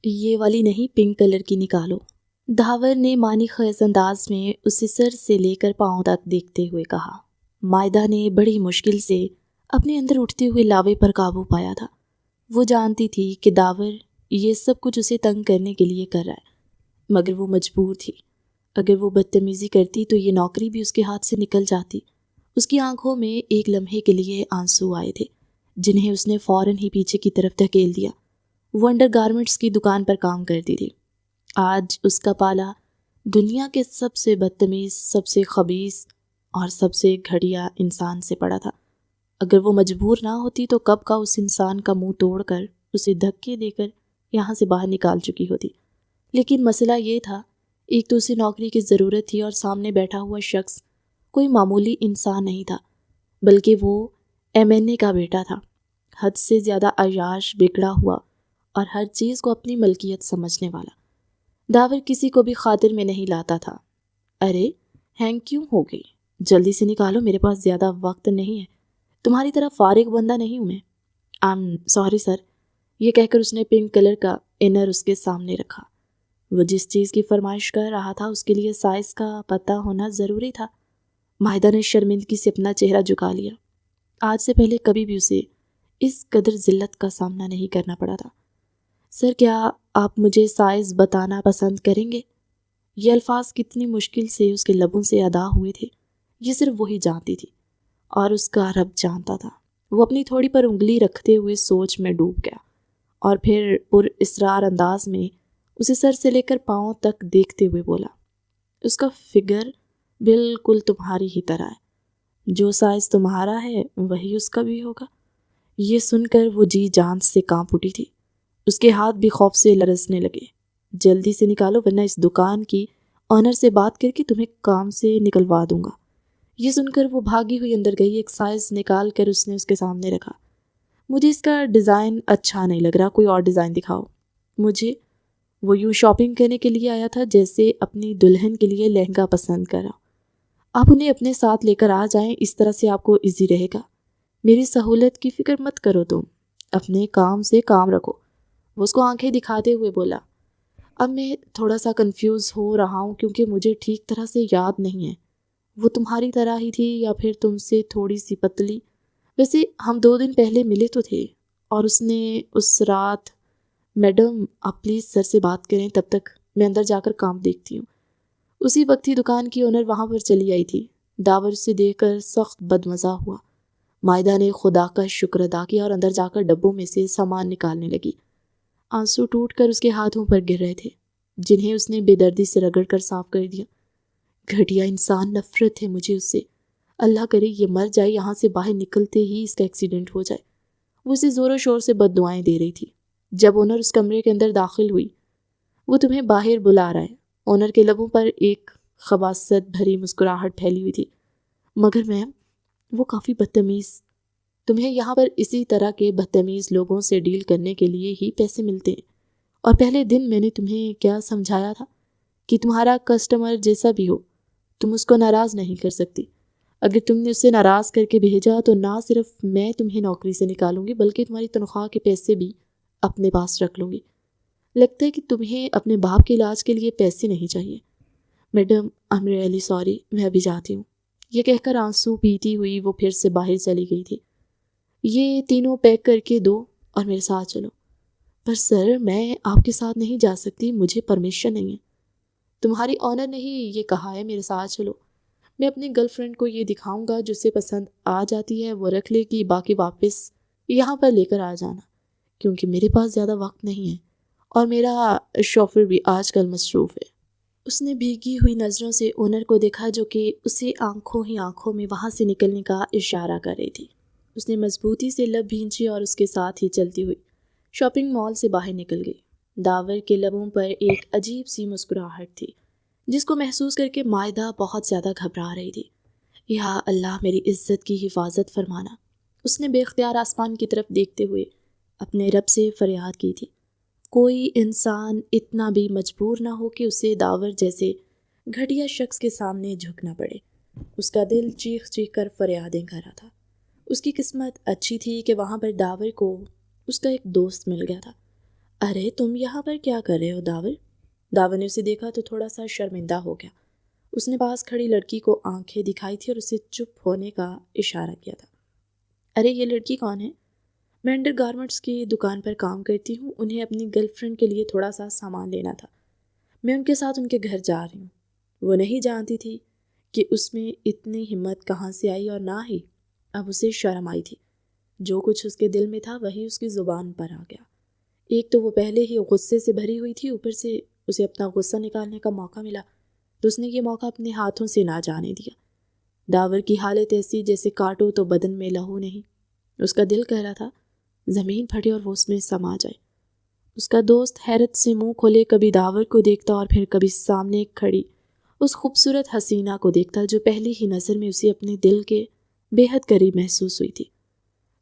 یہ والی نہیں، پنک کلر کی نکالو، دھاور نے معنی خیز انداز میں اسے سر سے لے کر پاؤں تک دیکھتے ہوئے کہا۔ مائدہ نے بڑی مشکل سے اپنے اندر اٹھتے ہوئے لاوے پر قابو پایا تھا۔ وہ جانتی تھی کہ داور یہ سب کچھ اسے تنگ کرنے کے لیے کر رہا ہے، مگر وہ مجبور تھی۔ اگر وہ بدتمیزی کرتی تو یہ نوکری بھی اس کے ہاتھ سے نکل جاتی۔ اس کی آنکھوں میں ایک لمحے کے لیے آنسو آئے تھے، جنہیں اس نے فوراً ہی پیچھے کی طرف دھکیل دیا۔ وہ انڈر گارمنٹس کی دکان پر کام کرتی تھی۔ آج اس کا پالا دنیا کے سب سے بدتمیز، سب سے خبیث اور سب سے گھٹیا انسان سے پڑا تھا۔ اگر وہ مجبور نہ ہوتی تو کب کا اس انسان کا منہ توڑ کر اسے دھکے دے کر یہاں سے باہر نکال چکی ہوتی۔ لیکن مسئلہ یہ تھا، ایک تو اسے نوکری کی ضرورت تھی اور سامنے بیٹھا ہوا شخص کوئی معمولی انسان نہیں تھا، بلکہ وہ MNA کا بیٹا تھا، حد سے زیادہ عیاش، بگڑا ہوا اور ہر چیز کو اپنی ملکیت سمجھنے والا۔ داور کسی کو بھی خاطر میں نہیں لاتا تھا۔ ارے ہینگ کیوں ہو گئی؟ جلدی سے نکالو، میرے پاس زیادہ وقت نہیں ہے، تمہاری طرح فارغ بندہ نہیں ہوں میں۔ سوری سر، یہ کہہ کر اس نے پنک کلر کا انر اس کے سامنے رکھا۔ وہ جس چیز کی فرمائش کر رہا تھا اس کے لیے سائز کا پتہ ہونا ضروری تھا۔ مائدہ نے شرمندگی سے اپنا چہرہ جھکا لیا۔ آج سے پہلے کبھی بھی اسے اس قدر ذلت کا سامنا نہیں کرنا پڑا تھا۔ سر، کیا آپ مجھے سائز بتانا پسند کریں گے؟ یہ الفاظ کتنی مشکل سے اس کے لبوں سے ادا ہوئے تھے، یہ صرف وہی جانتی تھی اور اس کا رب جانتا تھا۔ وہ اپنی تھوڑی پر انگلی رکھتے ہوئے سوچ میں ڈوب گیا اور پھر پر اسرار انداز میں اسے سر سے لے کر پاؤں تک دیکھتے ہوئے بولا، اس کا فگر بالکل تمہاری ہی طرح ہے، جو سائز تمہارا ہے وہی اس کا بھی ہوگا۔ یہ سن کر وہ جی جان سے کانپ اٹھی تھی، اس کے ہاتھ بھی خوف سے لرزنے لگے۔ جلدی سے نکالو ورنہ اس دکان کی آنر سے بات کر کے تمہیں کام سے نکلوا دوں گا۔ یہ سن کر وہ بھاگی ہوئی اندر گئی۔ ایک سائز نکال کر اس نے اس کے سامنے رکھا۔ مجھے اس کا ڈیزائن اچھا نہیں لگ رہا، کوئی اور ڈیزائن دکھاؤ مجھے۔ وہ یوں شاپنگ کرنے کے لیے آیا تھا جیسے اپنی دلہن کے لیے لہنگا پسند کرا۔ آپ انہیں اپنے ساتھ لے کر آ جائیں، اس طرح سے آپ کو ایزی رہے گا۔ میری سہولت کی فکر مت کرو، تم اپنے کام سے کام رکھو۔ وہ اس کو آنکھیں دکھاتے ہوئے بولا، اب میں تھوڑا سا کنفیوز ہو رہا ہوں کیونکہ مجھے ٹھیک طرح سے یاد نہیں ہے، وہ تمہاری طرح ہی تھی یا پھر تم سے تھوڑی سی پتلی؟ ویسے ہم 2 دن پہلے ملے تو تھے اور اس نے اس رات۔ میڈم آپ پلیز سر سے بات کریں، تب تک میں اندر جا کر کام دیکھتی ہوں۔ اسی وقت ہی دکان کی اونر وہاں پر چلی آئی تھی۔ داور سے دیکھ کر سخت بدمزہ ہوا۔ مائدہ نے خدا کا شکر ادا کیا اور اندر جا کر ڈبوں میں سے سامان نکالنے لگی۔ آنسو ٹوٹ کر اس کے ہاتھوں پر گر رہے تھے، جنہیں اس نے بے دردی سے رگڑ کر صاف کر دیا۔ گھٹیا انسان، نفرت ہے مجھے اس سے۔ اللہ کرے یہ مر جائے، یہاں سے باہر نکلتے ہی اس کا ایکسیڈنٹ ہو جائے۔ وہ اسے زور و شور سے بد دعائیں دے رہی تھی۔ جب اونر اس کمرے کے اندر داخل ہوئی، وہ تمہیں باہر بلا رہا ہے۔ اونر کے لبوں پر ایک خباثت بھری مسکراہٹ پھیلی ہوئی تھی۔ مگر میم، وہ کافی بدتمیز، تمہیں یہاں پر اسی طرح کے بدتمیز لوگوں سے ڈیل کرنے کے لیے ہی پیسے ملتے ہیں۔ اور پہلے دن میں نے تمہیں کیا سمجھایا تھا کہ تمہارا کسٹمر جیسا بھی ہو تم اس کو ناراض نہیں کر سکتی۔ اگر تم نے اسے ناراض کر کے بھیجا تو نہ صرف میں تمہیں نوکری سے نکالوں گی بلکہ تمہاری تنخواہ کے پیسے بھی اپنے پاس رکھ لوں گی۔ لگتا ہے کہ تمہیں اپنے باپ کے علاج کے لیے پیسے نہیں چاہیے۔ Madam I am really sorry, میں ابھی جاتی ہوں۔ یہ کہہ کر آنسو پیتی ہوئی وہ پھر سے باہر چلی گئی تھی۔ یہ تینوں پیک کر کے دو اور میرے ساتھ چلو۔ پر سر، میں آپ کے ساتھ نہیں جا سکتی، مجھے پرمیشن نہیں ہے۔ تمہاری آنر نے ہی یہ کہا ہے میرے ساتھ چلو۔ میں اپنی گرل فرینڈ کو یہ دکھاؤں گا، جسے پسند آ جاتی ہے وہ رکھ لے گی، باقی واپس یہاں پر لے کر آ جانا، کیونکہ میرے پاس زیادہ وقت نہیں ہے اور میرا شوفر بھی آج کل مصروف ہے۔ اس نے بھیگی ہوئی نظروں سے اونر کو دیکھا جو کہ اسے آنکھوں ہی آنکھوں میں وہاں سے نکلنے کا اشارہ کر رہی تھی۔ اس نے مضبوطی سے لب بھینچے اور اس کے ساتھ ہی چلتی ہوئی شاپنگ مال سے باہر نکل گئی۔ داور کے لبوں پر ایک عجیب سی مسکراہٹ تھی جس کو محسوس کر کے مائدہ بہت زیادہ گھبرا رہی تھی۔ یا اللہ، میری عزت کی حفاظت فرمانا، اس نے بے اختیار آسمان کی طرف دیکھتے ہوئے اپنے رب سے فریاد کی تھی۔ کوئی انسان اتنا بھی مجبور نہ ہو کہ اسے داور جیسے گھٹیا شخص کے سامنے جھکنا پڑے۔ اس کا دل چیخ چیخ کر فریادیں کر رہا تھا۔ اس کی قسمت اچھی تھی کہ وہاں پر داور کو اس کا ایک دوست مل گیا تھا۔ ارے تم یہاں پر کیا کر رہے ہو داور؟ داور نے اسے دیکھا تو تھوڑا سا شرمندہ ہو گیا۔ اس نے پاس کھڑی لڑکی کو آنکھیں دکھائی تھی اور اسے چپ ہونے کا اشارہ کیا تھا۔ ارے یہ لڑکی کون ہے؟ میں انڈر گارمنٹس کی دکان پر کام کرتی ہوں، انہیں اپنی گرل فرینڈ کے لیے تھوڑا سا سامان لینا تھا، میں ان کے ساتھ ان کے گھر جا رہی ہوں۔ وہ نہیں جانتی تھی کہ اس میں اتنی ہمت کہاں سے آئی، اور نہ ہی اب اسے شرم آئی تھی۔ جو کچھ اس کے دل میں تھا وہی اس کی زبان پر آ گیا۔ ایک تو وہ پہلے ہی غصے سے بھری ہوئی تھی، اوپر سے اسے اپنا غصہ نکالنے کا موقع ملا تو اس نے یہ موقع اپنے ہاتھوں سے نہ جانے دیا۔ داور کی حالت ایسی جیسے کاٹو تو بدن میں لہو نہیں۔ اس کا دل کہہ رہا تھا زمین پھٹے اور وہ اس میں سما جائے۔ اس کا دوست حیرت سے منہ کھولے کبھی داور کو دیکھتا اور پھر کبھی سامنے کھڑی اس خوبصورت حسینہ کو دیکھتا جو پہلی ہی نظر میں اسے اپنے دل کے بے حد قریب محسوس ہوئی تھی۔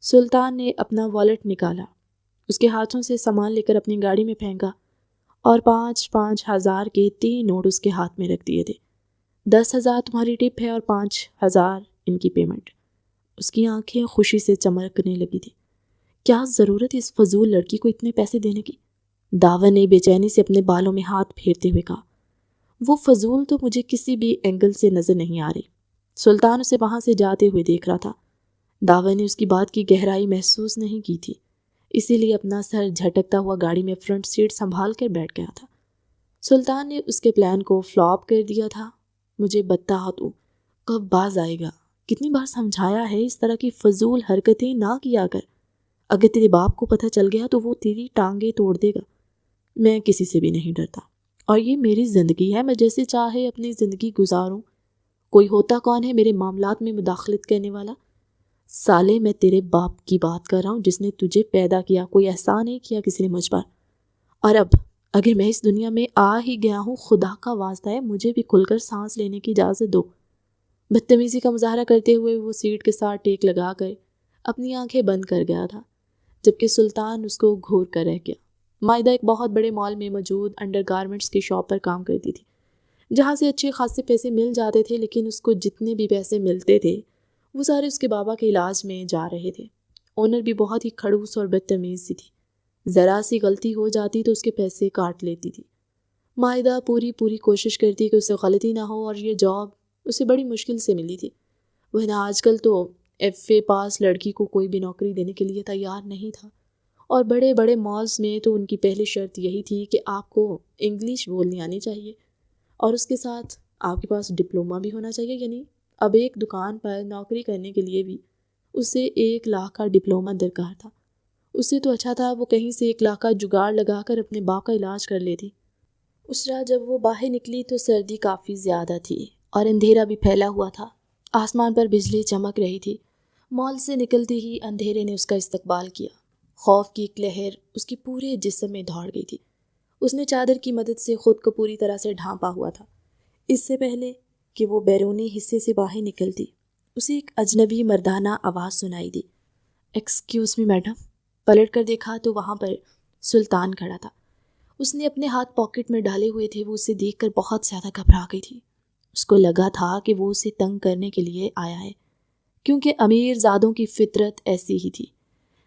سلطان نے اپنا والیٹ نکالا، اس کے ہاتھوں سے سامان لے کر اپنی گاڑی میں پھینکا اور 5,000 کے 3 نوٹ اس کے ہاتھ میں رکھ دیے تھے۔ 10,000 تمہاری ٹپ ہے اور 5,000 ان کی پیمنٹ۔ اس کی آنکھیں خوشی سے چمکنے لگی تھی۔ کیا ضرورت ہے اس فضول لڑکی کو اتنے پیسے دینے کی؟ داور نے بے چینی سے اپنے بالوں میں ہاتھ پھیرتے ہوئے کہا۔ وہ فضول تو مجھے کسی بھی اینگل سے نظر نہیں آ رہی۔ سلطان اسے وہاں سے جاتے ہوئے دیکھ رہا تھا۔ داور نے اس کی بات کی گہرائی محسوس نہیں کی تھی، اسی لیے اپنا سر جھٹکتا ہوا گاڑی میں فرنٹ سیٹ سنبھال کر بیٹھ گیا تھا۔ سلطان نے اس کے پلان کو فلاپ کر دیا تھا۔ مجھے بتا تو کب باز آئے گا؟ کتنی بار سمجھایا ہے اس طرح کی فضول حرکتیں نہ کیا کر۔ اگر تیرے باپ کو پتہ چل گیا تو وہ تیری ٹانگیں توڑ دے گا۔ میں کسی سے بھی نہیں ڈرتا، اور یہ میری زندگی ہے، میں جیسے چاہے اپنی زندگی گزاروں۔ کوئی ہوتا کون ہے میرے معاملات میں مداخلت کرنے والا؟ سالے میں تیرے باپ کی بات کر رہا ہوں جس نے تجھے پیدا کیا، کوئی احسان نہیں کیا کسی نے مجھ پر۔ اور اب اگر میں اس دنیا میں آ ہی گیا ہوں، خدا کا واسطہ ہے مجھے بھی کھل کر سانس لینے کی اجازت دو۔ بدتمیزی کا مظاہرہ کرتے ہوئے وہ سیٹ کے ساتھ ٹیک لگا کر اپنی آنکھیں بند کر گیا تھا، جبکہ سلطان اس کو گھور کر رہ گیا۔ مائدہ ایک بہت بڑے مال میں موجود انڈر گارمنٹس کی شاپ پر کام کرتی تھی، جہاں سے اچھے خاصے پیسے مل جاتے تھے، لیکن اس کو جتنے بھی پیسے ملتے تھے وہ سارے اس کے بابا کے علاج میں جا رہے تھے۔ اونر بھی بہت ہی کھڑوس اور بدتمیز سی تھی، ذرا سی غلطی ہو جاتی تو اس کے پیسے کاٹ لیتی تھی۔ مائدہ پوری کوشش کرتی کہ اسے غلطی نہ ہو، اور یہ جاب اسے بڑی مشکل سے ملی تھی، ورنہ آج کل تو FA پاس لڑکی کو کوئی بھی نوکری دینے کے لیے تیار نہیں تھا، اور بڑے بڑے مالز میں تو ان کی پہلی شرط یہی تھی کہ آپ کو انگلش بولنی آنی چاہیے، اور اس کے ساتھ آپ کے پاس ڈپلومہ بھی ہونا چاہیے۔ یعنی اب ایک دکان پر نوکری کرنے کے لیے بھی اسے 1 لاکھ کا ڈپلومہ درکار تھا۔ اس سے تو اچھا تھا وہ کہیں سے 1 لاکھ کا جگاڑ لگا کر اپنے باپ کا علاج کر لیتی۔ اس رات جب وہ باہر نکلی تو سردی کافی زیادہ تھی اور اندھیرا بھی پھیلا ہوا تھا۔ آسمان پر بجلی چمک رہی تھی۔ مال سے نکلتے ہی اندھیرے نے اس کا استقبال کیا۔ خوف کی ایک لہر اس کی پورے جسم میں دوڑ گئی تھی۔ اس نے چادر کی مدد سے خود کو پوری طرح سے ڈھانپا ہوا تھا۔ اس سے پہلے کہ وہ بیرونی حصے سے باہر نکلتی، اسے ایک اجنبی مردانہ آواز سنائی دی۔ Excuse me madam. پلٹ کر دیکھا تو وہاں پر سلطان کھڑا تھا۔ اس نے اپنے ہاتھ پاکٹ میں ڈالے ہوئے تھے۔ وہ اسے دیکھ کر بہت زیادہ گھبرا گئی تھی۔ اس کو لگا تھا کہ وہ اسے تنگ کرنے کے لیے آیا ہے، کیونکہ امیر زادوں کی فطرت ایسی ہی تھی،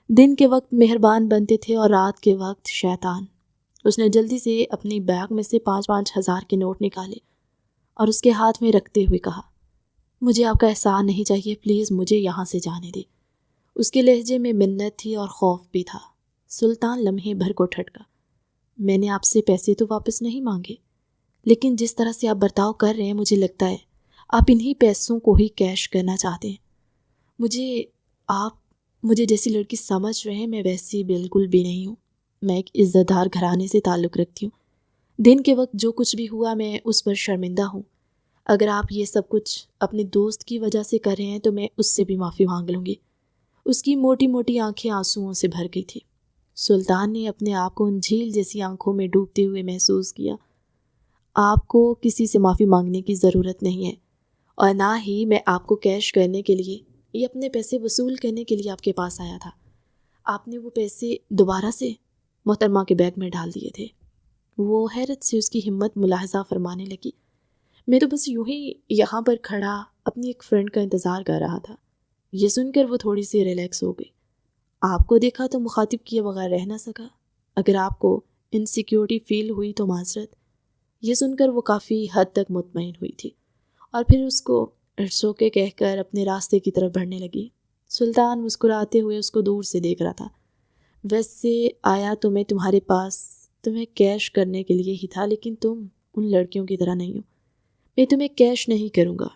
دن کے وقت مہربان بنتے تھے اور رات کے وقت شیطان۔ اس نے جلدی سے اپنی بیگ میں سے 5,000 کے نوٹ نکالے اور اس کے ہاتھ میں رکھتے ہوئے کہا، مجھے آپ کا احسان نہیں چاہیے، پلیز مجھے یہاں سے جانے دے۔ اس کے لہجے میں منت تھی اور خوف بھی تھا۔ سلطان لمحے بھر کو ٹھٹکا۔ میں نے آپ سے پیسے تو واپس نہیں مانگے، لیکن جس طرح سے آپ برتاؤ کر رہے ہیں مجھے لگتا ہے آپ انہی پیسوں کو ہی کیش کرنا چاہتے ہیں۔ آپ مجھے جیسی لڑکی سمجھ رہے ہیں میں ویسی بالکل بھی نہیں ہوں۔ میں ایک عزت دار گھرانے سے تعلق رکھتی ہوں۔ دن کے وقت جو کچھ بھی ہوا میں اس پر شرمندہ ہوں۔ اگر آپ یہ سب کچھ اپنے دوست کی وجہ سے کر رہے ہیں تو میں اس سے بھی معافی مانگ لوں گی۔ اس کی موٹی موٹی آنکھیں آنسوؤں سے بھر گئی تھی۔ سلطان نے اپنے آپ کو ان جھیل جیسی آنکھوں میں ڈوبتے ہوئے محسوس کیا۔ آپ کو کسی سے معافی مانگنے کی ضرورت نہیں ہے، اور نہ ہی میں آپ کو کیش کرنے کے لیے یا اپنے پیسے وصول کرنے کے لیے آپ کے پاس آیا تھا۔ آپ نے وہ پیسے دوبارہ سے محترمہ کے بیگ میں ڈال دیے تھے۔ وہ حیرت سے اس کی ہمت ملاحظہ فرمانے لگی۔ میں تو بس یوں ہی یہاں پر کھڑا اپنی ایک فرینڈ کا انتظار کر رہا تھا۔ یہ سن کر وہ تھوڑی سی ریلیکس ہو گئی۔ آپ کو دیکھا تو مخاطب کیے بغیر رہ نہ سکا۔ اگر آپ کو انسیکیورٹی فیل ہوئی تو معذرت۔ یہ سن کر وہ کافی حد تک مطمئن ہوئی تھی اور پھر اس کو اٹس اوکے کہہ کر اپنے راستے کی طرف بڑھنے لگی۔ سلطان مسکراتے ہوئے اس کو دور سے دیکھ رہا تھا۔ ویسے آیا تو میں تمہارے پاس تمہیں کیش کرنے کے لیے ہی تھا، لیکن تم ان لڑکیوں کی طرح نہیں ہو۔ میں تمہیں کیش نہیں کروں گا،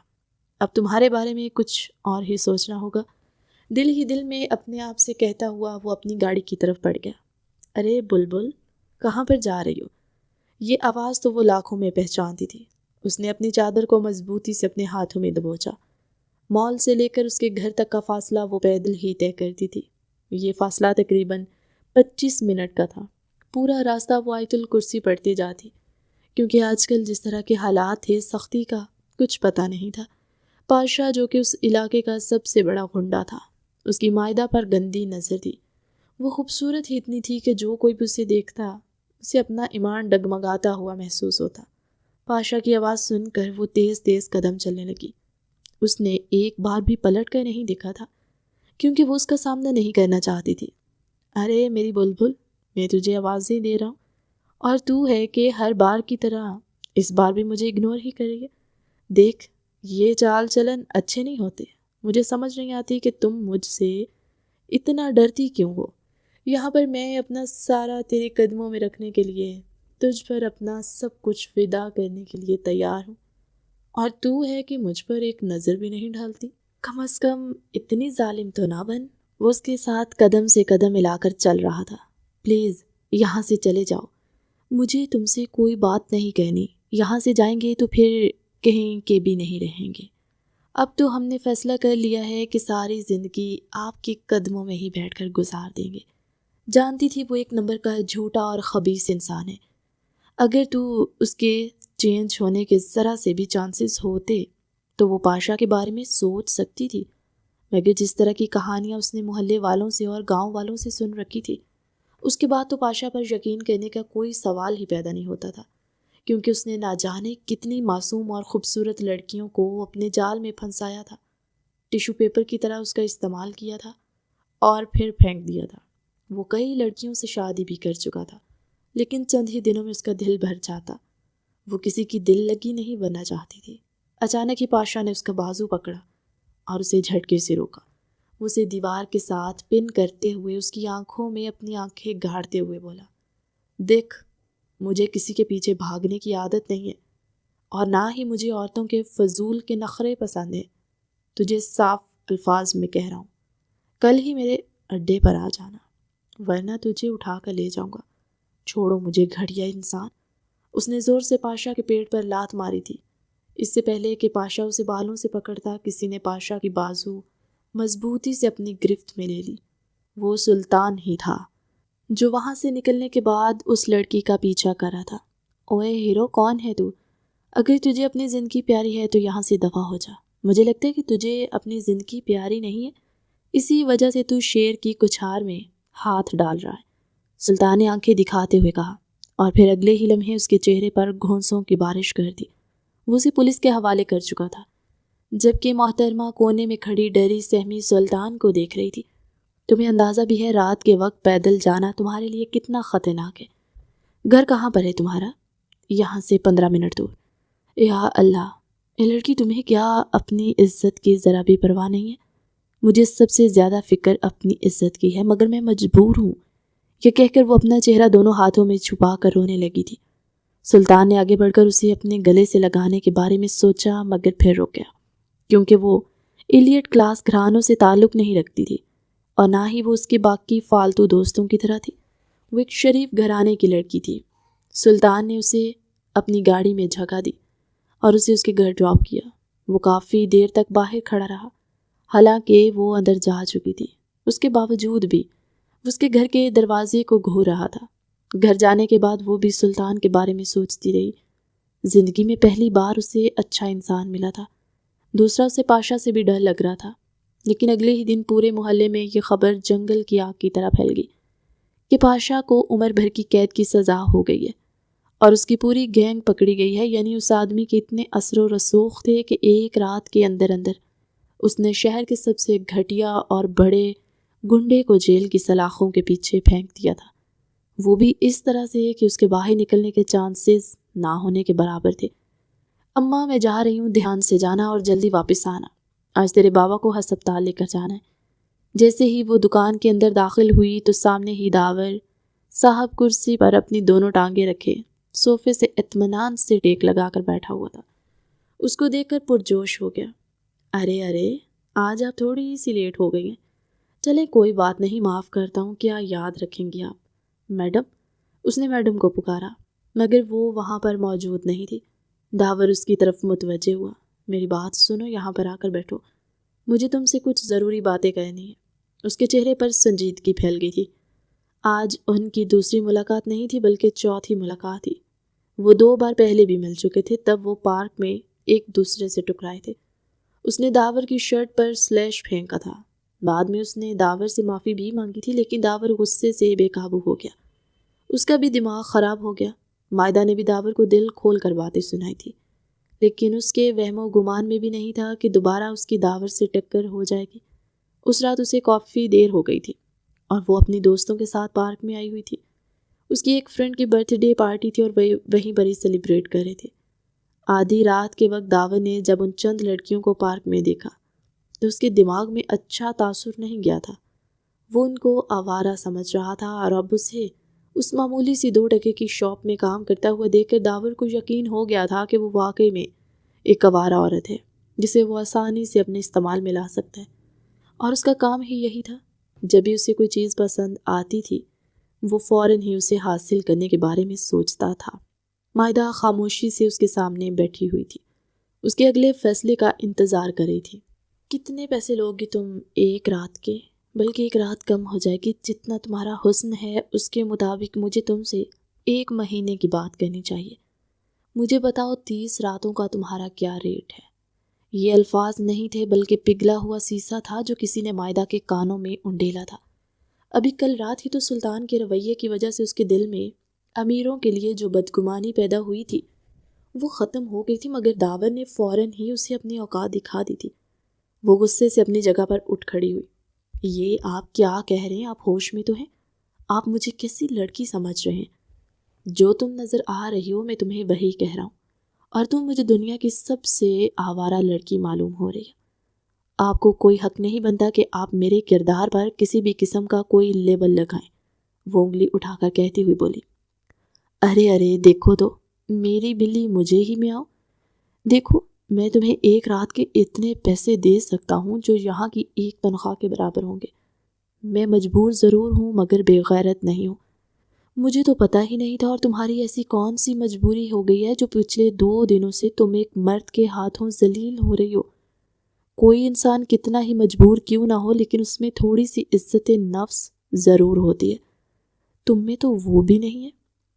اب تمہارے بارے میں کچھ اور ہی سوچنا ہوگا۔ دل ہی دل میں اپنے آپ سے کہتا ہوا وہ اپنی گاڑی کی طرف بڑھ گیا۔ ارے بلبل، کہاں پر جا رہی ہو؟ یہ آواز تو وہ لاکھوں میں پہچانتی تھی۔ اس نے اپنی چادر کو مضبوطی سے اپنے ہاتھوں میں دبوچا۔ مال سے لے کر اس کے گھر تک کا فاصلہ وہ پیدل ہی طے کرتی تھی۔ یہ فاصلہ تقریباً 25 منٹ کا تھا۔ پورا راستہ وہ آیت الکرسی پڑھتے جاتی، کیونکہ آج کل جس طرح کے حالات تھے سختی کا کچھ پتہ نہیں تھا۔ پاشا جو کہ اس علاقے کا سب سے بڑا غنڈہ تھا، اس کی مائدہ پر گندی نظر تھی۔ وہ خوبصورت ہی اتنی تھی کہ جو کوئی بھی اسے دیکھتا اسے اپنا ایمان ڈگمگاتا ہوا محسوس ہوتا۔ پاشا کی آواز سن کر وہ تیز تیز قدم چلنے لگی۔ اس نے ایک بار بھی پلٹ کر نہیں دیکھا تھا، کیونکہ وہ اس کا سامنا نہیں کرنا چاہتی تھی۔ ارے میری بلبل، میں تجھے آوازیں دے رہا ہوں اور تو ہے کہ ہر بار کی طرح اس بار بھی مجھے اگنور ہی کرے گی۔ دیکھ، یہ چال چلن اچھے نہیں ہوتے۔ مجھے سمجھ نہیں آتی کہ تم مجھ سے اتنا ڈرتی کیوں ہو۔ یہاں پر میں اپنا سارا تیرے قدموں میں رکھنے کے لیے، تجھ پر اپنا سب کچھ فدا کرنے کے لیے تیار ہوں، اور تو ہے کہ مجھ پر ایک نظر بھی نہیں ڈالتی۔ کم از کم اتنی ظالم تو نہ بن۔ وہ اس کے ساتھ قدم سے قدم ملا کر چل رہا تھا۔ پلیز یہاں سے چلے جاؤ، مجھے تم سے کوئی بات نہیں کہنی۔ یہاں سے جائیں گے تو پھر کہیں کے بھی نہیں رہیں گے۔ اب تو ہم نے فیصلہ کر لیا ہے کہ ساری زندگی آپ کے قدموں میں ہی بیٹھ کر گزار دیں گے۔ جانتی تھی وہ ایک نمبر کا جھوٹا اور خبیث انسان ہے۔ اگر تو اس کے چینج ہونے کے ذرا سے بھی چانسز ہوتے تو وہ پاشا کے بارے میں سوچ سکتی تھی، مگر جس طرح کی کہانیاں اس نے محلے والوں سے اور گاؤں والوں سے سن رکھی تھی، اس کے بعد تو پاشا پر یقین کرنے کا کوئی سوال ہی پیدا نہیں ہوتا تھا، کیونکہ اس نے نہ جانے کتنی معصوم اور خوبصورت لڑکیوں کو اپنے جال میں پھنسایا تھا، ٹیشو پیپر کی طرح اس کا استعمال کیا تھا اور پھر پھینک دیا تھا۔ وہ کئی لڑکیوں سے شادی بھی کر چکا تھا، لیکن چند ہی دنوں میں اس کا دل بھر جاتا۔ وہ کسی کی دل لگی نہیں بننا چاہتی تھی۔ اچانک ہی پاشا نے اس کا بازو پکڑا اور اسے جھٹکے سے روکا۔ وہ اسے دیوار کے ساتھ پن کرتے ہوئے اس کی آنکھوں میں اپنی آنکھیں گاڑتے ہوئے بولا، دیکھ، مجھے کسی کے پیچھے بھاگنے کی عادت نہیں ہے، اور نہ ہی مجھے عورتوں کے فضول کے نخرے پسند ہیں۔ تجھے صاف الفاظ میں کہہ رہا ہوں، کل ہی میرے اڈے پر آ جانا، ورنہ تجھے اٹھا کر لے جاؤں گا۔ چھوڑو مجھے گھٹیا انسان۔ اس نے زور سے پاشا کے پیٹ پر لات ماری تھی۔ اس سے پہلے کہ پاشا اسے بالوں سے پکڑتا، کسی نے پاشا کی بازو مضبوطی سے اپنی گرفت میں لے لی۔ وہ سلطان ہی تھا جو وہاں سے نکلنے کے بعد اس لڑکی کا پیچھا کر رہا تھا۔ اوے ہیرو، کون ہے تو؟ اگر تجھے اپنی زندگی پیاری ہے تو یہاں سے دفع ہو جا۔ مجھے لگتا ہے کہ تجھے اپنی زندگی پیاری نہیں ہے، اسی وجہ سے تو شیر کی کچھار میں ہاتھ ڈال رہا ہے، سلطان نے آنکھیں دکھاتے ہوئے کہا، اور پھر اگلے ہی لمحے اس کے چہرے پر گھونسوں کی بارش کر دی۔ وہ اسے پولیس کے حوالے کر چکا تھا، جبکہ محترمہ کونے میں کھڑی ڈری سہمی سلطان کو دیکھ رہی تھی۔ تمہیں اندازہ بھی ہے رات کے وقت پیدل جانا تمہارے لیے کتنا خطرناک ہے؟ گھر کہاں پر ہے تمہارا؟ یہاں سے 15 منٹ دور۔ یا اللہ، یہ لڑکی تمہیں کیا اپنی عزت کی ذرا بھی پرواہ نہیں ہے؟ مجھے سب سے زیادہ فکر اپنی عزت کی ہے، مگر میں مجبور ہوں، یہ کہہ کر وہ اپنا چہرہ دونوں ہاتھوں میں چھپا کر رونے لگی تھی۔ سلطان نے آگے بڑھ کر اسے اپنے گلے سے لگانے کے بارے میں سوچا، مگر پھر رک گیا، کیونکہ وہ ایلیٹ کلاس گھرانوں سے تعلق نہیں رکھتی تھی، اور نہ ہی وہ اس کے باقی فالتو دوستوں کی طرح تھی۔ وہ ایک شریف گھرانے کی لڑکی تھی۔ سلطان نے اسے اپنی گاڑی میں جگہ دی اور اسے اس کے گھر ڈراپ کیا۔ وہ کافی دیر تک باہر کھڑا رہا، حالانکہ وہ اندر جا چکی تھی۔ اس کے باوجود بھی وہ اس کے گھر کے دروازے کو گھور رہا تھا۔ گھر جانے کے بعد وہ بھی سلطان کے بارے میں سوچتی رہی۔ زندگی میں پہلی بار اسے اچھا انسان ملا تھا، دوسرا اسے پاشا سے بھی ڈر لگ رہا تھا، لیکن اگلے ہی دن پورے محلے میں یہ خبر جنگل کی آگ کی طرح پھیل گئی کہ پاشا کو عمر بھر کی قید کی سزا ہو گئی ہے اور اس کی پوری گینگ پکڑی گئی ہے۔ یعنی اس آدمی کے اتنے اثر و رسوخ تھے کہ ایک رات کے اندر اس نے شہر کے سب سے گھٹیا اور بڑے گنڈے کو جیل کی سلاخوں کے پیچھے پھینک دیا تھا۔ وہ بھی اس طرح سے کہ اس کے باہر نکلنے کے چانسز نہ ہونے کے برابر تھے۔ اماں میں جا رہی ہوں، دھیان سے جانا اور جلدی واپس آنا، آج تیرے بابا کو ہسپتال لے کر جانا ہے۔ جیسے ہی وہ دکان کے اندر داخل ہوئی تو سامنے ہی داور صاحب کرسی پر اپنی دونوں ٹانگیں رکھے صوفے سے اطمینان سے ٹیک لگا کر بیٹھا ہوا تھا۔ اس کو دیکھ کر پرجوش ہو گیا۔ ارے آج آپ تھوڑی سی لیٹ ہو گئی ہیں، چلیں کوئی بات نہیں، معاف کرتا ہوں، کیا یاد رکھیں گی آپ؟ میڈم، اس نے میڈم کو پکارا مگر وہ وہاں پر موجود نہیں تھی۔ داور اس کی طرف متوجہ ہوا۔ میری بات سنو، یہاں پر آ کر بیٹھو، مجھے تم سے کچھ ضروری باتیں کہنی ہیں۔ اس کے چہرے پر سنجیدگی پھیل گئی تھی۔ آج ان کی دوسری ملاقات نہیں تھی بلکہ چوتھی ملاقات تھی۔ وہ 2 بار پہلے بھی مل چکے تھے، تب وہ پارک میں ایک دوسرے سے ٹکرائے تھے۔ اس نے داور کی شرٹ پر سلیش پھینکا تھا۔ بعد میں اس نے داور سے معافی بھی مانگی تھی، لیکن داور غصے سے بے قابو ہو گیا۔ اس کا بھی دماغ خراب ہو گیا۔ مائدہ نے بھی داور کو دل کھول کر باتیں سنائی تھی، لیکن اس کے وہم و گمان میں بھی نہیں تھا کہ دوبارہ اس کی داور سے ٹکر ہو جائے گی۔ اس رات اسے کافی دیر ہو گئی تھی اور وہ اپنی دوستوں کے ساتھ پارک میں آئی ہوئی تھی۔ اس کی ایک فرینڈ کی برتھ ڈے پارٹی تھی اور وہیں پر ہی سیلیبریٹ کر رہے تھے۔ آدھی رات کے وقت داور نے جب ان چند لڑکیوں کو پارک میں دیکھا تو اس کے دماغ میں اچھا تاثر نہیں گیا تھا۔ وہ ان کو آوارہ سمجھ رہا تھا اور اب اسے اس معمولی سی 2 ٹکے کی شاپ میں کام کرتا ہوا دیکھ کر داور کو یقین ہو گیا تھا کہ وہ واقعی میں ایک آوارہ عورت ہے جسے وہ آسانی سے اپنے استعمال میں لا سکتا ہے، اور اس کا کام ہی یہی تھا۔ جب بھی اسے کوئی چیز پسند آتی تھی وہ فوراً ہی اسے حاصل کرنے کے بارے میں سوچتا تھا۔ مائدہ خاموشی سے اس کے سامنے بیٹھی ہوئی تھی، اس کے اگلے فیصلے کا انتظار کر رہی تھی۔ کتنے پیسے لوگی تم ایک رات کے؟ بلکہ ایک رات کم ہو جائے گی، جتنا تمہارا حسن ہے اس کے مطابق مجھے تم سے 1 مہینے کی بات کرنی چاہیے۔ مجھے بتاؤ 30 راتوں کا تمہارا کیا ریٹ ہے؟ یہ الفاظ نہیں تھے بلکہ پگھلا ہوا سیسا تھا جو کسی نے مائدہ کے کانوں میں انڈیلا تھا۔ ابھی کل رات ہی تو سلطان کے رویے کی وجہ سے اس کے دل میں امیروں کے لیے جو بدگمانی پیدا ہوئی تھی وہ ختم ہو گئی تھی، مگر داور نے فوراً ہی اسے اپنی اوقات دکھا دی تھی۔ وہ غصے سے اپنی جگہ پر اٹھ کھڑی ہوئی۔ یہ آپ کیا کہہ رہے ہیں؟ آپ ہوش میں تو ہیں؟ آپ مجھے کیسی لڑکی سمجھ رہے ہیں؟ جو تم نظر آ رہی ہو میں تمہیں وہی کہہ رہا ہوں، اور تم مجھے دنیا کی سب سے آوارہ لڑکی معلوم ہو رہی ہے۔ آپ کو کوئی حق نہیں بنتا کہ آپ میرے کردار پر کسی بھی قسم کا کوئی لیبل لگائیں، وہ انگلی اٹھا کر کہتی ہوئی بولی۔ ارے دیکھو تو، میری بلی مجھے ہی میں آؤ۔ دیکھو، میں تمہیں 1 رات کے اتنے پیسے دے سکتا ہوں جو یہاں کی 1 تنخواہ کے برابر ہوں گے۔ میں مجبور ضرور ہوں مگر بے غیرت نہیں ہوں۔ مجھے تو پتہ ہی نہیں تھا، اور تمہاری ایسی کون سی مجبوری ہو گئی ہے جو پچھلے 2 دنوں سے تم ایک مرد کے ہاتھوں ذلیل ہو رہی ہو؟ کوئی انسان کتنا ہی مجبور کیوں نہ ہو لیکن اس میں تھوڑی سی عزت نفس ضرور ہوتی ہے۔ تم میں تو وہ بھی نہیں ہے۔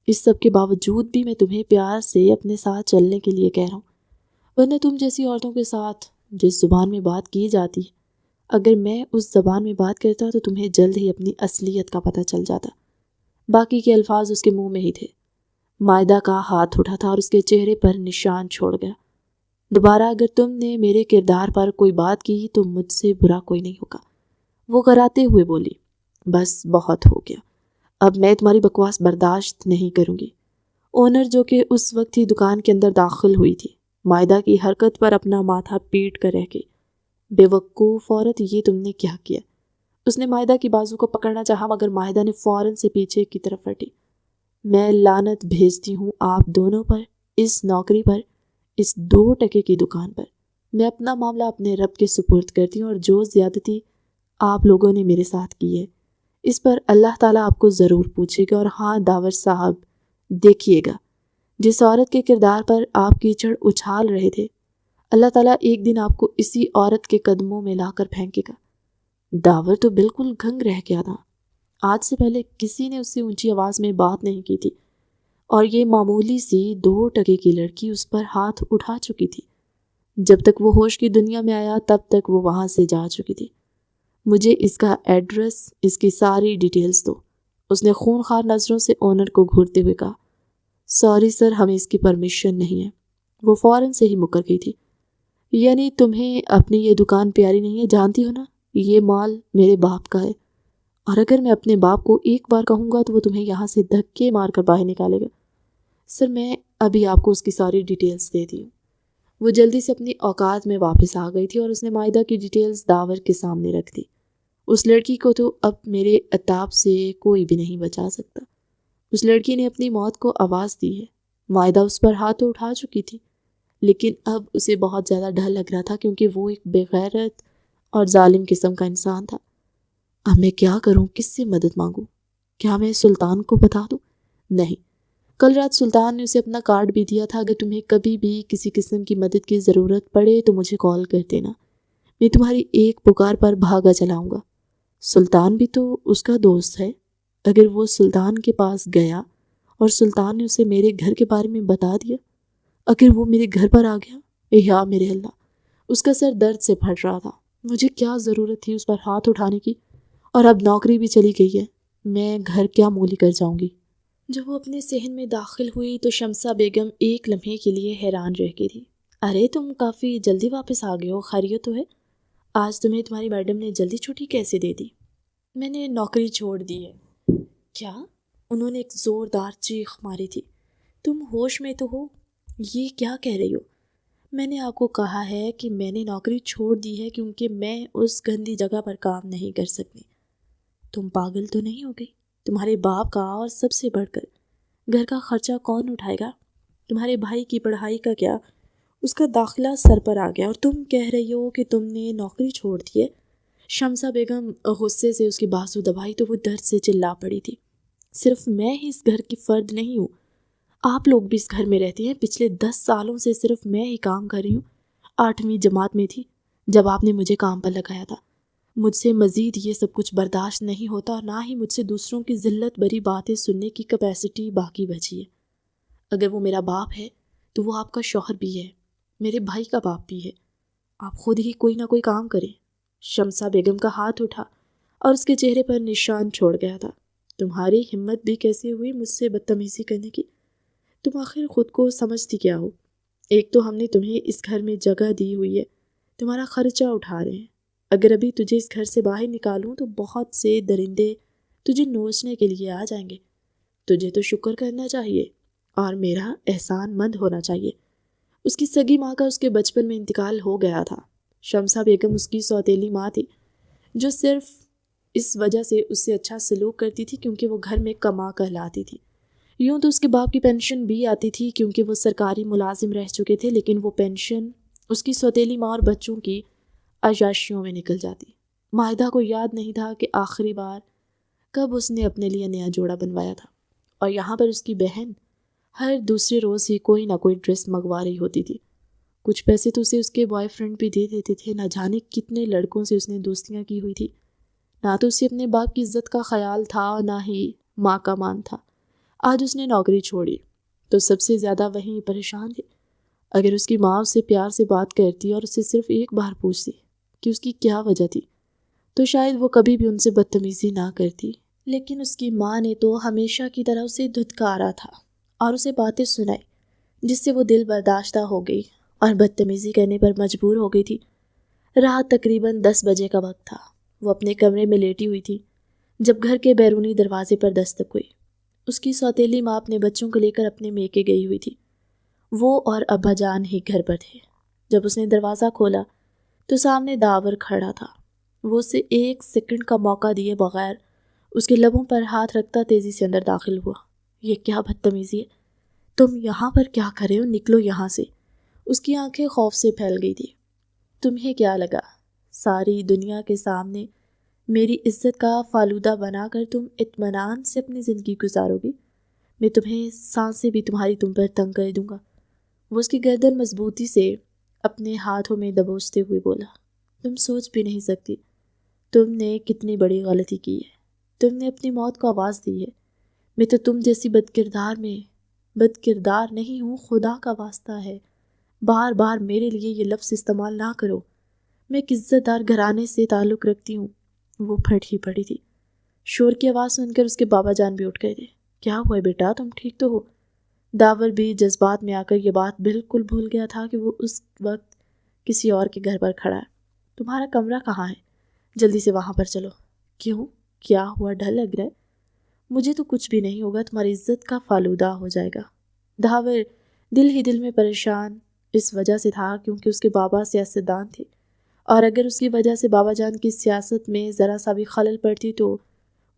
اس سب کے باوجود بھی میں تمہیں پیار سے اپنے ساتھ چلنے کے لیے کہہ رہا ہوں، ورنہ تم جیسی عورتوں کے ساتھ جس زبان میں بات کی جاتی ہے، اگر میں اس زبان میں بات کرتا تو تمہیں جلد ہی اپنی اصلیت کا پتہ چل جاتا۔ باقی کے الفاظ اس کے منہ میں ہی تھے۔ مائدہ کا ہاتھ اٹھا تھا اور اس کے چہرے پر نشان چھوڑ گیا۔ دوبارہ اگر تم نے میرے کردار پر کوئی بات کی تو مجھ سے برا کوئی نہیں ہوگا، وہ کراتے ہوئے بولی۔ بس بہت ہو گیا، اب میں تمہاری بکواس برداشت نہیں کروں گی۔ اونر جو کہ اس وقت ہی دکان کے اندر داخل ہوئی تھی، مائدہ کی حرکت پر اپنا ماتھا پیٹ کر رہ گئی۔ بے وقوف عورت، یہ تم نے کیا کیا؟ اس نے مائدہ کی بازو کو پکڑنا چاہا مگر مائدہ نے فوراً سے پیچھے کی طرف ہٹی۔ میں لعنت بھیجتی ہوں آپ دونوں پر، اس نوکری پر، اس 2 ٹکے کی دکان پر۔ میں اپنا معاملہ اپنے رب کے سپرد کرتی ہوں، اور جو زیادتی آپ لوگوں نے میرے ساتھ کی ہے اس پر اللہ تعالیٰ آپ کو ضرور پوچھے گا۔ اور ہاں داور صاحب، دیکھیے گا جس عورت کے کردار پر آپ کیچڑ اچھال رہے تھے، اللہ تعالیٰ ایک دن آپ کو اسی عورت کے قدموں میں لا کر پھینکے گا۔ داور تو بالکل گھنگ رہ گیا تھا۔ آج سے پہلے کسی نے اس سے اونچی آواز میں بات نہیں کی تھی، اور یہ معمولی سی 2 ٹکے کی لڑکی اس پر ہاتھ اٹھا چکی تھی۔ جب تک وہ ہوش کی دنیا میں آیا تب تک وہ وہاں سے جا چکی تھی۔ مجھے اس کا ایڈریس، اس کی ساری ڈیٹیلز دو، اس نے خونخوار نظروں سے اونر کو گھورتے ہوئے کہا۔ سوری سر، ہمیں اس کی پرمیشن نہیں ہے، وہ فوراً سے ہی مکر گئی تھی۔ یعنی تمہیں اپنی یہ دکان پیاری نہیں ہے؟ جانتی ہو نا یہ مال میرے باپ کا ہے، اور اگر میں اپنے باپ کو ایک بار کہوں گا تو وہ تمہیں یہاں سے دھکے مار کر باہر نکالے گا۔ سر میں ابھی آپ کو اس کی ساری ڈیٹیلز دے دی ہوں۔ وہ جلدی سے اپنی اوقات میں واپس آ گئی تھی اور اس نے مائدہ کی ڈیٹیلز داور کے سامنے رکھ دی۔ اس لڑکی کو تو اب میرے عتاب سے کوئی بھی نہیں بچا سکتا۔ اس لڑکی نے اپنی موت کو آواز دی ہے۔ مائدہ اس پر ہاتھ تو اٹھا چکی تھی، لیکن اب اسے بہت زیادہ ڈر لگ رہا تھا کیونکہ وہ ایک بے غیرت اور ظالم قسم کا انسان تھا۔ اب میں کیا کروں؟ کس سے مدد مانگوں؟ کیا میں سلطان کو بتا دوں؟ نہیں، کل رات سلطان نے اسے اپنا کارڈ بھی دیا تھا، اگر تمہیں کبھی بھی کسی قسم کی مدد کی ضرورت پڑے تو مجھے کال کر دینا، میں تمہاری ایک پکار پر بھاگا چلاؤں گا۔ سلطان بھی تو اس کا دوست ہے، اگر وہ سلطان کے پاس گیا اور سلطان نے اسے میرے گھر کے بارے میں بتا دیا، اگر وہ میرے گھر پر آ گیا، یا میرے اللہ! اس کا سر درد سے پھٹ رہا تھا۔ مجھے کیا ضرورت تھی اس پر ہاتھ اٹھانے کی؟ اور اب نوکری بھی چلی گئی ہے، میں گھر کیا مولی کر جاؤں گی؟ جب وہ اپنے صحن میں داخل ہوئی تو شمسہ بیگم ایک لمحے کے لیے حیران رہ گئی تھی۔ ارے تم کافی جلدی واپس آ گئے ہو، خیریت تو ہے؟ آج تمہیں تمہاری میڈم نے جلدی چھٹی کیسے دے دی؟ میں نے نوکری چھوڑ دی ہے۔ کیا؟ انہوں نے ایک زوردار چیخ ماری تھی۔ تم ہوش میں تو ہو؟ یہ کیا کہہ رہی ہو؟ میں نے آپ کو کہا ہے کہ میں نے نوکری چھوڑ دی ہے کیونکہ میں اس گندی جگہ پر کام نہیں کر سکتی۔ تم پاگل تو نہیں ہو گئی؟ تمہارے باپ کا اور سب سے بڑھ کر گھر کا خرچہ کون اٹھائے گا؟ تمہارے بھائی کی پڑھائی کا کیا؟ اس کا داخلہ سر پر آ گیا اور تم کہہ رہی ہو کہ تم نے نوکری چھوڑ دی ہے۔ شمسہ بیگم غصے سے اس کی بازو دبائی تو وہ درد سے چلا پڑی تھی۔ صرف میں ہی اس گھر کی فرد نہیں ہوں، آپ لوگ بھی اس گھر میں رہتے ہیں۔ پچھلے 10 سالوں سے صرف میں ہی کام کر رہی ہوں۔ 8ویں جماعت میں تھی جب آپ نے مجھے کام پر لگایا تھا۔ مجھ سے مزید یہ سب کچھ برداشت نہیں ہوتا اور نہ ہی مجھ سے دوسروں کی ذلت بری باتیں سننے کی کیپیسٹی باقی بچی ہے۔ اگر وہ میرا باپ ہے تو وہ آپ کا شوہر بھی ہے، میرے بھائی کا باپ بھی ہے۔ آپ خود ہی کوئی نہ کوئی کام کریں۔ شمسہ بیگم کا ہاتھ اٹھا اور اس کے چہرے پر نشان چھوڑ گیا تھا۔ تمہاری ہمت بھی کیسے ہوئی مجھ سے بدتمیزی کرنے کی؟ تم آخر خود کو سمجھتی کیا ہو؟ ایک تو ہم نے تمہیں اس گھر میں جگہ دی ہوئی ہے، تمہارا خرچہ اٹھا رہے ہیں۔ اگر ابھی تجھے اس گھر سے باہر نکالوں تو بہت سے درندے تجھے نوچنے کے لیے آ جائیں گے۔ تجھے تو شکر کرنا چاہیے اور میرا احسان مند ہونا چاہیے۔ اس کی سگی ماں کا اس کے بچپن میں انتقال ہو گیا تھا۔ شمسہ بیگم اس کی سوتیلی ماں تھی جو صرف اس وجہ سے اس سے اچھا سلوک کرتی تھی کیونکہ وہ گھر میں کما کہلاتی تھی۔ یوں تو اس کے باپ کی پینشن بھی آتی تھی کیونکہ وہ سرکاری ملازم رہ چکے تھے، لیکن وہ پینشن اس کی سوتیلی ماں اور بچوں کی عیاشیوں میں نکل جاتی۔ مائدہ کو یاد نہیں تھا کہ آخری بار کب اس نے اپنے لیے نیا جوڑا بنوایا تھا، اور یہاں پر اس کی بہن ہر دوسرے روز ہی کوئی نہ کوئی ڈریس منگوا رہی ہوتی تھی۔ کچھ پیسے تو اسے اس کے بوائے فرینڈ بھی دے دیتے تھے۔ نہ جانے کتنے لڑکوں سے اس نے دوستیاں کی ہوئی تھی۔ نہ تو اسے اپنے باپ کی عزت کا خیال تھا اور نہ ہی ماں کا مان تھا۔ آج اس نے نوکری چھوڑی تو سب سے زیادہ وہیں پریشان تھی۔ اگر اس کی ماں اس سے پیار سے بات کرتی اور اسے صرف ایک بار پوچھتی کہ اس کی کیا وجہ تھی تو شاید وہ کبھی بھی ان سے بدتمیزی نہ کرتی، لیکن اس کی ماں نے تو ہمیشہ کی طرح اسے دھتکارا تھا اور اسے باتیں سنائی جس سے وہ دل برداشتہ ہو گئی اور بدتمیزی کرنے پر مجبور ہو گئی تھی۔ رات تقریباً 10 بجے کا وقت تھا۔ وہ اپنے کمرے میں لیٹی ہوئی تھی جب گھر کے بیرونی دروازے پر دستک ہوئی۔ اس کی سوتیلی ماں اپنے بچوں کو لے کر اپنے میکے گئی ہوئی تھی۔ وہ اور ابا جان ہی گھر پر تھے۔ جب اس نے دروازہ کھولا تو سامنے داور کھڑا تھا۔ وہ اسے 1 سیکنڈ کا موقع دیے بغیر اس کے لبوں پر ہاتھ رکھتا تیزی سے اندر داخل ہوا۔ یہ کیا بدتمیزی ہے؟ تم یہاں پر کیا کر رہے ہو؟ نکلو یہاں سے۔ اس کی آنکھیں خوف سے پھیل گئی تھی۔ تمہیں کیا لگا ساری دنیا کے سامنے میری عزت کا فالودہ بنا کر تم اطمینان سے اپنی زندگی گزارو گی؟ میں تمہیں سانسیں بھی تمہاری تم پر تنگ کر دوں گا۔ وہ اس کی گردن مضبوطی سے اپنے ہاتھوں میں دبوچتے ہوئے بولا، تم سوچ بھی نہیں سکتی تم نے کتنی بڑی غلطی کی ہے۔ تم نے اپنی موت کو آواز دی ہے۔ میں تو تم جیسی بدکردار نہیں ہوں، خدا کا واسطہ ہے بار بار میرے لیے یہ لفظ استعمال نہ کرو۔ میں ایک عزت دار گھرانے سے تعلق رکھتی ہوں۔ وہ پھٹ ہی پڑی تھی۔ شور کی آواز سن کر اس کے بابا جان بھی اٹھ گئے تھے۔ کیا ہوا بیٹا، تم ٹھیک تو ہو؟ داور بھی جذبات میں آ کر یہ بات بالکل بھول گیا تھا کہ وہ اس وقت کسی اور کے گھر پر کھڑا ہے۔ تمہارا کمرہ کہاں ہے؟ جلدی سے وہاں پر چلو۔ کیوں؟ کیا ہوا، ڈر لگ رہا ہے؟ مجھے تو کچھ بھی نہیں ہوگا، تمہاری عزت کا فالودہ ہو جائے گا۔ دھاور دل ہی دل میں پریشان اس وجہ سے تھا کیونکہ اس کے بابا سیاستدان تھے، اور اگر اس کی وجہ سے بابا جان کی سیاست میں ذرا سا بھی خلل پڑتی تو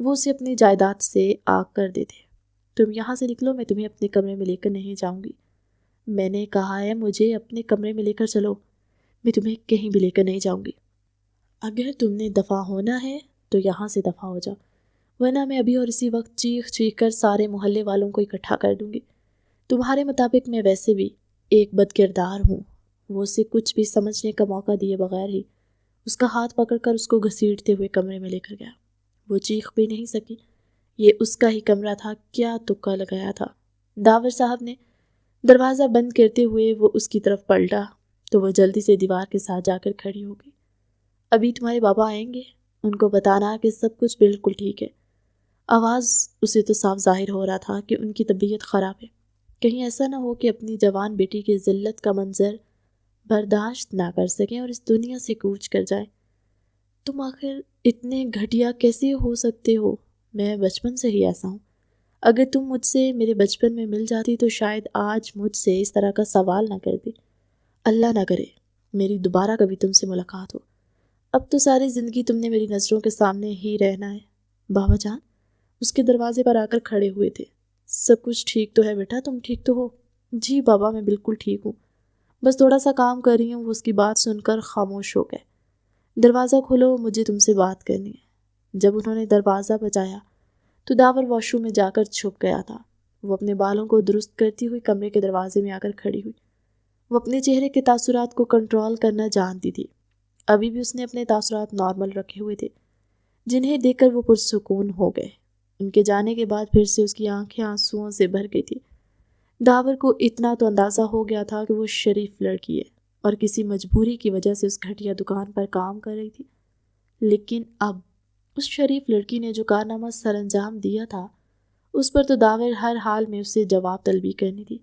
وہ اسے اپنی جائیداد سے آگ کر دیتے۔ تم یہاں سے نکلو، میں تمہیں اپنے کمرے میں لے کر نہیں جاؤں گی۔ میں نے کہا ہے مجھے اپنے کمرے میں لے کر چلو، میں تمہیں کہیں بھی لے کر نہیں جاؤں گی۔ اگر تم نے دفع ہونا ہے تو یہاں سے دفع ہو جاؤ، ورنہ میں ابھی اور اسی وقت چیخ چیخ کر سارے محلے والوں کو اکٹھا کر دوں گی۔ تمہارے مطابق میں ویسے بھی ایک بد کردار ہوں۔ وہ اسے کچھ بھی سمجھنے کا موقع دیے بغیر ہی اس کا ہاتھ پکڑ کر اس کو گھسیٹتے ہوئے کمرے میں لے کر گیا۔ وہ چیخ بھی نہیں سکی، یہ اس کا ہی کمرہ تھا، کیا تکا لگایا تھا۔ داور صاحب نے دروازہ بند کرتے ہوئے وہ اس کی طرف پلٹا تو وہ جلدی سے دیوار کے ساتھ جا کر کھڑی ہو گئی۔ ابھی تمہارے بابا آئیں گے، ان کو بتانا کہ سب کچھ بالکل ٹھیک ہے۔ آواز اسے تو صاف ظاہر ہو رہا تھا کہ ان کی طبیعت خراب ہے، کہیں ایسا نہ ہو کہ اپنی جوان بیٹی کی ذلت کا منظر برداشت نہ کر سکیں اور اس دنیا سے کوچ کر جائیں۔ تم آخر اتنے گھٹیا کیسے ہو سکتے ہو؟ میں بچپن سے ہی ایسا ہوں۔ اگر تم مجھ سے میرے بچپن میں مل جاتی تو شاید آج مجھ سے اس طرح کا سوال نہ کرتی۔ اللہ نہ کرے میری دوبارہ کبھی تم سے ملاقات ہو۔ اب تو ساری زندگی تم نے میری نظروں کے سامنے ہی رہنا ہے۔ بابا جان اس کے دروازے پر آ کر کھڑے ہوئے تھے۔ سب کچھ ٹھیک تو ہے بیٹا، تم ٹھیک تو ہو؟ جی بابا میں بالکل ٹھیک ہوں، بس تھوڑا سا کام کر رہی ہوں۔ وہ اس کی بات سن کر خاموش ہو گئے۔ دروازہ کھولو، مجھے تم سے بات کرنی ہے۔ جب انہوں نے دروازہ بجایا تو داور واش روم میں جا کر چھپ گیا تھا۔ وہ اپنے بالوں کو درست کرتی ہوئی کمرے کے دروازے میں آ کر کھڑی ہوئی۔ وہ اپنے چہرے کے تاثرات کو کنٹرول کرنا جانتی تھی۔ ابھی بھی اس نے اپنے تاثرات نارمل رکھے ہوئے تھے، جنہیں دیکھ کر وہ پرسکون ہو گئے۔ ان کے جانے کے بعد پھر سے اس کی آنکھیں آنسوؤں سے بھر گئی تھی۔ داور کو اتنا تو اندازہ ہو گیا تھا کہ وہ شریف لڑکی ہے اور کسی مجبوری کی وجہ سے اس گھٹیا دکان پر کام کر رہی تھی، لیکن اب اس شریف لڑکی نے جو کارنامہ سر انجام دیا تھا اس پر تو داور ہر حال میں اس سے جواب طلبی کرنی تھی۔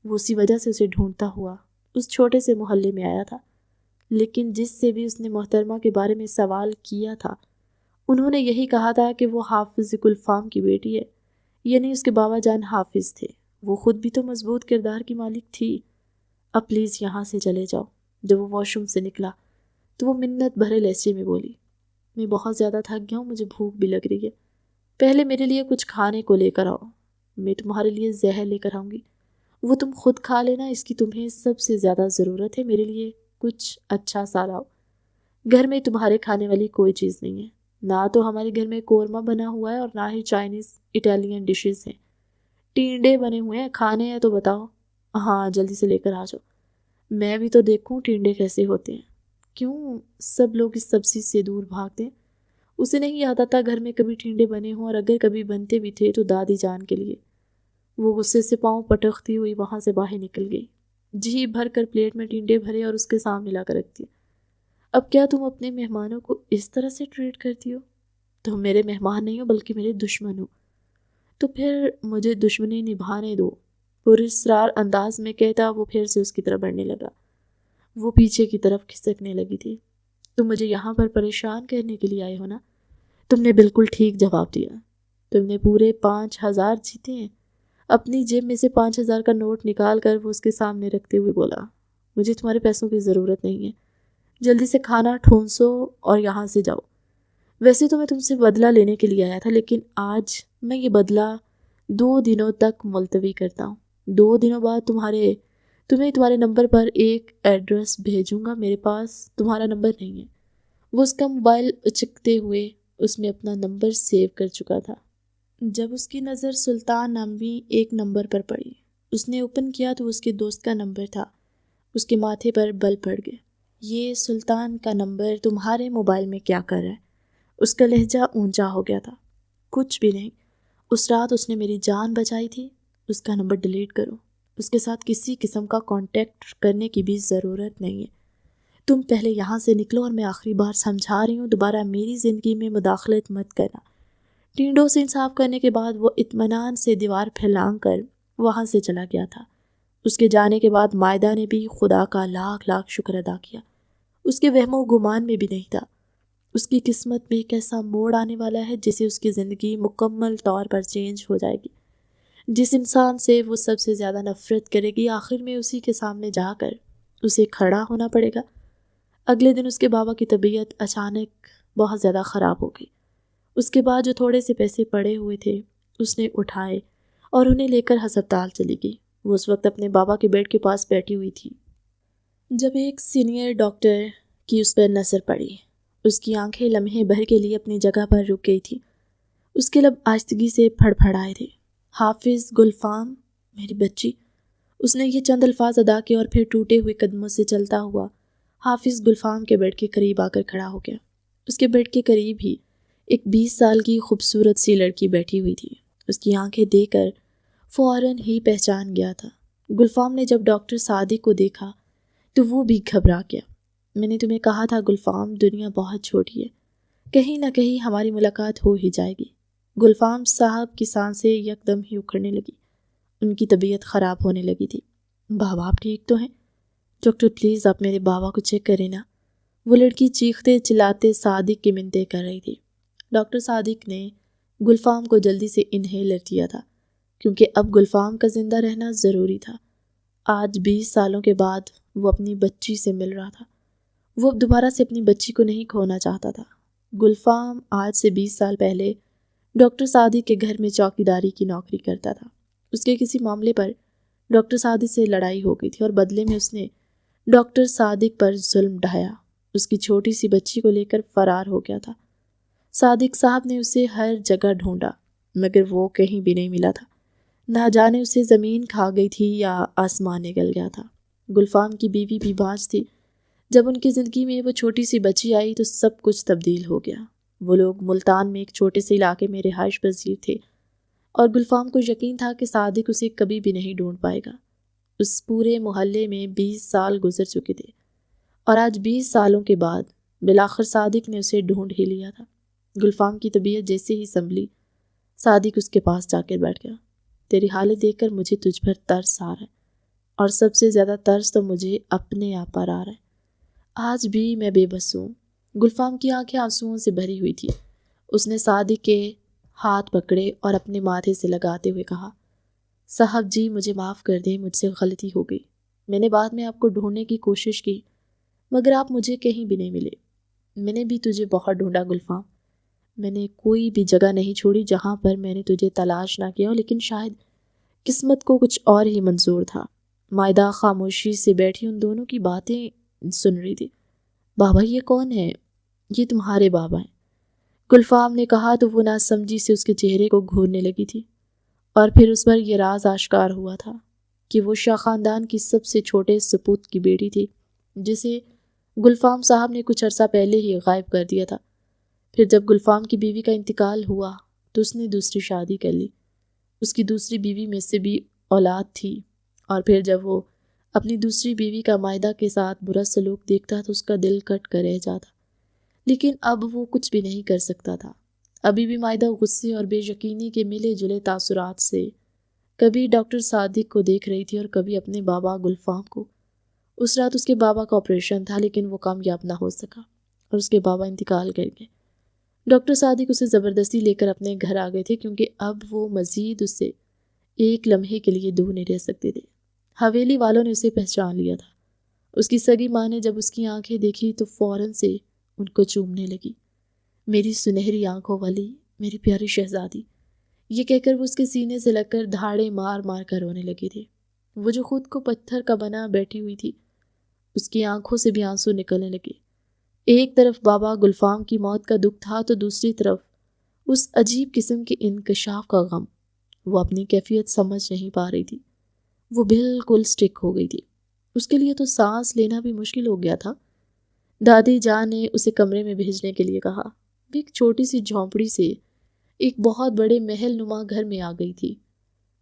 وہ اسی وجہ سے اسے ڈھونڈتا ہوا اس چھوٹے سے محلے میں آیا تھا، لیکن جس سے بھی اس نے محترمہ کے بارے میں سوال کیا تھا انہوں نے یہی کہا تھا کہ وہ حافظ گلفام کی بیٹی ہے، یعنی اس کے بابا جان حافظ تھے۔ وہ خود بھی تو مضبوط کردار کی مالک تھی۔ اب پلیز یہاں سے چلے جاؤ۔ جب وہ واش روم سے نکلا تو وہ منت بھرے لہجے میں بولی، میں بہت زیادہ تھک گیا ہوں، مجھے بھوک بھی لگ رہی ہے۔ پہلے میرے لیے کچھ کھانے کو لے کر آؤ، میں تمہارے لیے زہر لے کر آؤں گی، وہ تم خود کھا لینا، اس کی تمہیں سب سے زیادہ ضرورت ہے۔ میرے لیے کچھ اچھا سا لاؤ، گھر میں تمہارے کھانے والی کوئی چیز نہیں ہے، نہ تو ہمارے گھر میں قورمہ بنا ہوا ہے اور نہ ہی چائنیز اٹالین ڈشز ہیں، ٹینڈے بنے ہوئے ہیں، کھانے ہیں تو بتاؤ۔ ہاں جلدی سے لے کر آ جاؤ، میں بھی تو دیکھوں ٹینڈے کیسے ہوتے ہیں۔ کیوں سب لوگ اس سبزی سے دور بھاگتے ہیں؟ اسے نہیں یاد آتا گھر میں کبھی ٹینڈے بنے ہوں، اور اگر کبھی بنتے بھی تھے تو دادی جان کے لیے۔ وہ غصے سے پاؤں پٹکتی ہوئی وہاں سے باہر نکل گئی، جی بھر کر پلیٹ میں ٹینڈے بھرے اور اس کے سامنے لا کر رکھتی۔ اب کیا تم اپنے مہمانوں کو اس طرح سے ٹریٹ کرتی ہو؟ تم میرے مہمان نہیں ہو بلکہ میرے دشمن ہو، تو پھر مجھے دشمنی نبھانے دو، پراسرار انداز میں کہتا وہ پھر سے اس کی طرف بڑھنے لگا۔ وہ پیچھے کی طرف کھسکنے لگی تھی۔ تم مجھے یہاں پر پریشان کرنے کے لیے آئے ہو نا؟ تم نے بالکل ٹھیک جواب دیا، تم نے پورے 5000 جیتے ہیں۔ اپنی جیب میں سے 5000 کا نوٹ نکال کر وہ اس کے سامنے رکھتے ہوئے بولا، مجھے تمہارے پیسوں کی ضرورت نہیں ہے، جلدی سے کھانا ٹھونسو اور یہاں سے جاؤ۔ ویسے تو میں تم سے بدلہ لینے کے لیے آیا تھا، لیکن آج میں یہ بدلہ 2 دنوں تک ملتوی کرتا ہوں۔ 2 دنوں بعد تمہیں تمہارے نمبر پر ایک ایڈریس بھیجوں گا، میرے پاس تمہارا نمبر نہیں ہے۔ وہ اس کا موبائل اچکتے ہوئے اس میں اپنا نمبر سیو کر چکا تھا۔ جب اس کی نظر سلطان نامی ایک نمبر پر پڑی، اس نے اوپن کیا تو اس کے دوست کا نمبر تھا۔ اس کے ماتھے پر بل پڑ گئے۔ یہ سلطان کا نمبر تمہارے موبائل میں کیا کر رہا ہے؟ اس کا لہجہ اونچا ہو گیا تھا۔ کچھ بھی نہیں، اس رات اس نے میری جان بچائی تھی، اس کا نمبر ڈیلیٹ کرو، اس کے ساتھ کسی قسم کا کانٹیکٹ کرنے کی بھی ضرورت نہیں ہے۔ تم پہلے یہاں سے نکلو اور میں آخری بار سمجھا رہی ہوں، دوبارہ میری زندگی میں مداخلت مت کرنا۔ ٹینڈوں سے انصاف کرنے کے بعد وہ اطمینان سے دیوار پھیلانگ کر وہاں سے چلا گیا تھا۔ اس کے جانے کے بعد مائدہ نے بھی خدا کا لاکھ لاکھ شکر ادا کیا، اس کے وہم و گمان میں بھی نہیں تھا اس کی قسمت میں ایک ایسا موڑ آنے والا ہے جسے اس کی زندگی مکمل طور پر چینج ہو جائے گی۔ جس انسان سے وہ سب سے زیادہ نفرت کرے گی، آخر میں اسی کے سامنے جا کر اسے کھڑا ہونا پڑے گا۔ اگلے دن اس کے بابا کی طبیعت اچانک بہت زیادہ خراب ہو گئی۔ اس کے بعد جو تھوڑے سے پیسے پڑے ہوئے تھے اس نے اٹھائے اور انہیں لے کر ہسپتال چلی گئی۔ وہ اس وقت اپنے بابا کے بیڈ کے پاس بیٹھی ہوئی تھی جب ایک سینئر ڈاکٹر کی اس پر نظر پڑی۔ اس کی آنکھیں لمحے بھر کے لیے اپنی جگہ پر رک گئی تھی۔ اس کے لب آہستگی سے پھڑ پھڑائے تھے۔ حافظ گلفام، میری بچی۔ اس نے یہ چند الفاظ ادا کیے اور پھر ٹوٹے ہوئے قدموں سے چلتا ہوا حافظ گلفام کے بیڈ کے قریب آ کر کھڑا ہو گیا۔ اس کے بیڈ کے قریب ہی ایک 20 سال کی خوبصورت سی لڑکی بیٹھی ہوئی تھی۔ اس کی آنکھیں دیکھ کر فوراً ہی پہچان گیا تھا۔ گلفام نے جب ڈاکٹر صادق کو دیکھا تو وہ بھی گھبرا گیا۔ میں نے تمہیں کہا تھا گلفام، دنیا بہت چھوٹی ہے، کہیں نہ کہیں ہماری ملاقات ہو ہی جائے گی۔ گلفام صاحب کی سانسیں یکدم ہی اکھڑنے لگی۔ ان کی طبیعت خراب ہونے لگی تھی۔ بابا آپ ٹھیک تو ہیں؟ ڈاکٹر پلیز آپ میرے بابا کو چیک کریں نا۔ وہ لڑکی چیختے چلاتے صادق کی منتیں کر رہی تھی۔ ڈاکٹر صادق نے گلفام کو جلدی سے انہیلر دیا تھا کیونکہ اب گلفام کا زندہ رہنا ضروری تھا۔ آج 20 سالوں کے بعد وہ اپنی بچی سے مل رہا تھا۔ وہ اب دوبارہ سے اپنی بچی کو نہیں کھونا چاہتا تھا۔ گلفام آج سے 20 سال پہلے ڈاکٹر صادق کے گھر میں چوکیداری کی نوکری کرتا تھا۔ اس کے کسی معاملے پر ڈاکٹر صادق سے لڑائی ہو گئی تھی اور بدلے میں اس نے ڈاکٹر صادق پر ظلم ڈھایا۔ اس کی چھوٹی سی بچی کو لے کر فرار ہو گیا تھا۔ صادق صاحب نے اسے ہر جگہ ڈھونڈا مگر وہ کہیں بھی نہیں ملا تھا۔ نہ جانے اسے زمین کھا گئی تھی یا آسمان نگل گیا تھا۔ گلفام کی بیوی بھی بانجھ تھی۔ جب ان کی زندگی میں وہ چھوٹی سی بچی آئی تو سب کچھ تبدیل ہو گیا۔ وہ لوگ ملتان میں ایک چھوٹے سے علاقے میں رہائش پذیر تھے اور گلفام کو یقین تھا کہ صادق اسے کبھی بھی نہیں ڈھونڈ پائے گا۔ اس پورے محلے میں 20 سال گزر چکے تھے اور آج 20 سالوں کے بعد بالآخر صادق نے اسے ڈھونڈ ہی لیا تھا۔ گلفام کی طبیعت جیسے ہی سنبھلی، صادق اس کے پاس جا کر بیٹھ گیا۔ تیری حالت دیکھ کر مجھے تجھ پر ترس آ رہا ہے اور سب سے زیادہ ترس تو مجھے اپنے آپ پر آ رہا ہے۔ آج بھی میں بے بس ہوں۔ گلفام کی آنکھیں آنسوؤں سے بھری ہوئی تھی۔ اس نے صادق کے ہاتھ پکڑے اور اپنے ماتھے سے لگاتے ہوئے کہا، صاحب جی مجھے معاف کر دیں، مجھ سے غلطی ہو گئی۔ میں نے بعد میں آپ کو ڈھونڈنے کی کوشش کی مگر آپ مجھے کہیں بھی نہیں ملے۔ میں نے بھی تجھے بہت ڈھونڈا گلفام، میں نے کوئی بھی جگہ نہیں چھوڑی جہاں پر میں نے تجھے تلاش نہ کیا ہو، لیکن شاید قسمت کو کچھ اور ہی منظور تھا۔ مائدہ خاموشی سے بیٹھی ان دونوں کی باتیں سن رہی تھی۔ بابا یہ کون ہے؟ یہ تمہارے بابا ہیں، گلفام نے کہا تو وہ ناسمجھی سے اس کے چہرے کو گھورنے لگی تھی اور پھر اس پر یہ راز آشکار ہوا تھا کہ وہ شاہ خاندان کی سب سے چھوٹے سپوت کی بیٹی تھی جسے گلفام صاحب نے کچھ عرصہ پہلے ہی غائب کر دیا تھا۔ پھر جب گلفام کی بیوی کا انتقال ہوا تو اس نے دوسری شادی کر لی۔ اس کی دوسری بیوی میں سے بھی اولاد تھی اور پھر جب وہ اپنی دوسری بیوی کا مائدہ کے ساتھ برا سلوک دیکھتا تو اس کا دل کٹ کر رہ جاتا، لیکن اب وہ کچھ بھی نہیں کر سکتا تھا۔ ابھی بھی مائدہ غصے اور بے یقینی کے ملے جلے تاثرات سے کبھی ڈاکٹر صادق کو دیکھ رہی تھی اور کبھی اپنے بابا گلفام کو۔ اس رات اس کے بابا کا آپریشن تھا لیکن وہ کامیاب نہ ہو سکا اور اس کے بابا انتقال کر گئے۔ ڈاکٹر صادق اسے زبردستی لے کر اپنے گھر آ گئے تھے کیونکہ اب وہ مزید اس سے ایک لمحے کے لیے دور نہیں رہ سکتے تھے۔ حویلی والوں نے اسے پہچان لیا تھا۔ اس کی سگی ماں نے جب اس کی آنکھیں دیکھی تو فوراً سے ان کو چومنے لگی۔ میری سنہری آنکھوں والی، میری پیاری شہزادی، یہ کہہ کر وہ اس کے سینے سے لگ کر دھاڑے مار مار کر رونے لگے تھے۔ وہ جو خود کو پتھر کا بنا بیٹھی ہوئی تھی، اس کی آنکھوں سے بھی آنسو نکلنے لگے۔ ایک طرف بابا گلفام کی موت کا دکھ تھا تو دوسری طرف اس عجیب قسم کے انکشاف کا غم۔ وہ اپنی کیفیت سمجھ نہیں پا رہی تھی۔ وہ بالکل سٹک ہو گئی تھی۔ اس کے لیے تو سانس لینا بھی مشکل ہو گیا تھا۔ دادی جان نے اسے کمرے میں بھیجنے کے لیے کہا۔ وہ ایک چھوٹی سی جھونپڑی سے ایک بہت بڑے محل نما گھر میں آ گئی تھی۔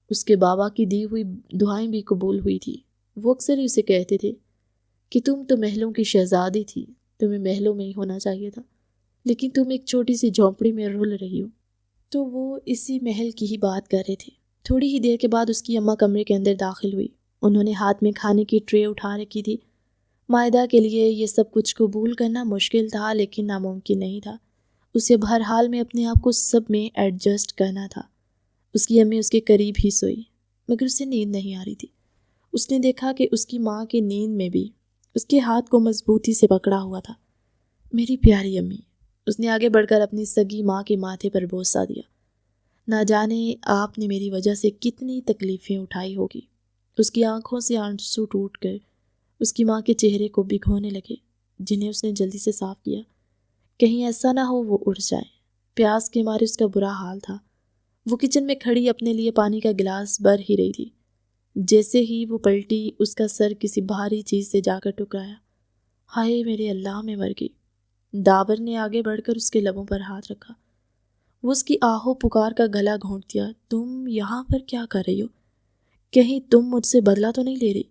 اس کے بابا کی دی ہوئی دعائیں بھی قبول ہوئی تھی۔ وہ اکثر ہی اسے کہتے تھے کہ تم تو محلوں کی شہزادی تھی، تمہیں محلوں میں ہی ہونا چاہیے تھا، لیکن تم ایک چھوٹی سی جھونپڑی میں رل رہی ہو۔ تو وہ اسی محل کی ہی بات کر رہے تھے۔ تھوڑی ہی دیر کے بعد اس کی اماں کمرے کے اندر داخل ہوئی۔ انہوں نے ہاتھ میں کھانے کی ٹرے اٹھا رکھی تھی مائدہ کے لیے یہ سب کچھ قبول کرنا مشکل تھا لیکن ناممکن نہیں تھا۔ اسے اب ہر حال میں اپنے آپ کو سب میں ایڈجسٹ کرنا تھا۔ اس کی امی اس کے قریب ہی سوئی مگر اسے نیند نہیں آ رہی تھی۔ اس نے دیکھا کہ اس کی ماں کی نیند میں بھی اس کے ہاتھ کو مضبوطی سے پکڑا ہوا تھا۔ میری پیاری امی، اس نے آگے بڑھ کر اپنی سگی ماں کے ماتھے پر بوسہ دیا۔ نہ جانے آپ نے میری وجہ سے کتنی تکلیفیں اٹھائی ہوگی۔ اس کی آنکھوں سے آنسو ٹوٹ کر اس کی ماں کے چہرے کو بھگونے لگے جنہیں اس نے جلدی سے صاف کیا، کہیں ایسا نہ ہو وہ اڑ جائے۔ پیاس کے مارے اس کا برا حال تھا۔ وہ کچن میں کھڑی اپنے لیے پانی کا گلاس بھر ہی رہی تھی، جیسے ہی وہ پلٹی اس کا سر کسی بھاری چیز سے جا کر ٹکرایا۔ ہائے میرے اللہ، میں مر گئی۔ داور نے آگے بڑھ کر اس کے لبوں پر ہاتھ رکھا۔ وہ اس کی آہو پکار کا گلا گھونٹ دیا۔ تم یہاں پر کیا کر رہی ہو؟ کہیں تم مجھ سے بدلہ تو نہیں لے رہی؟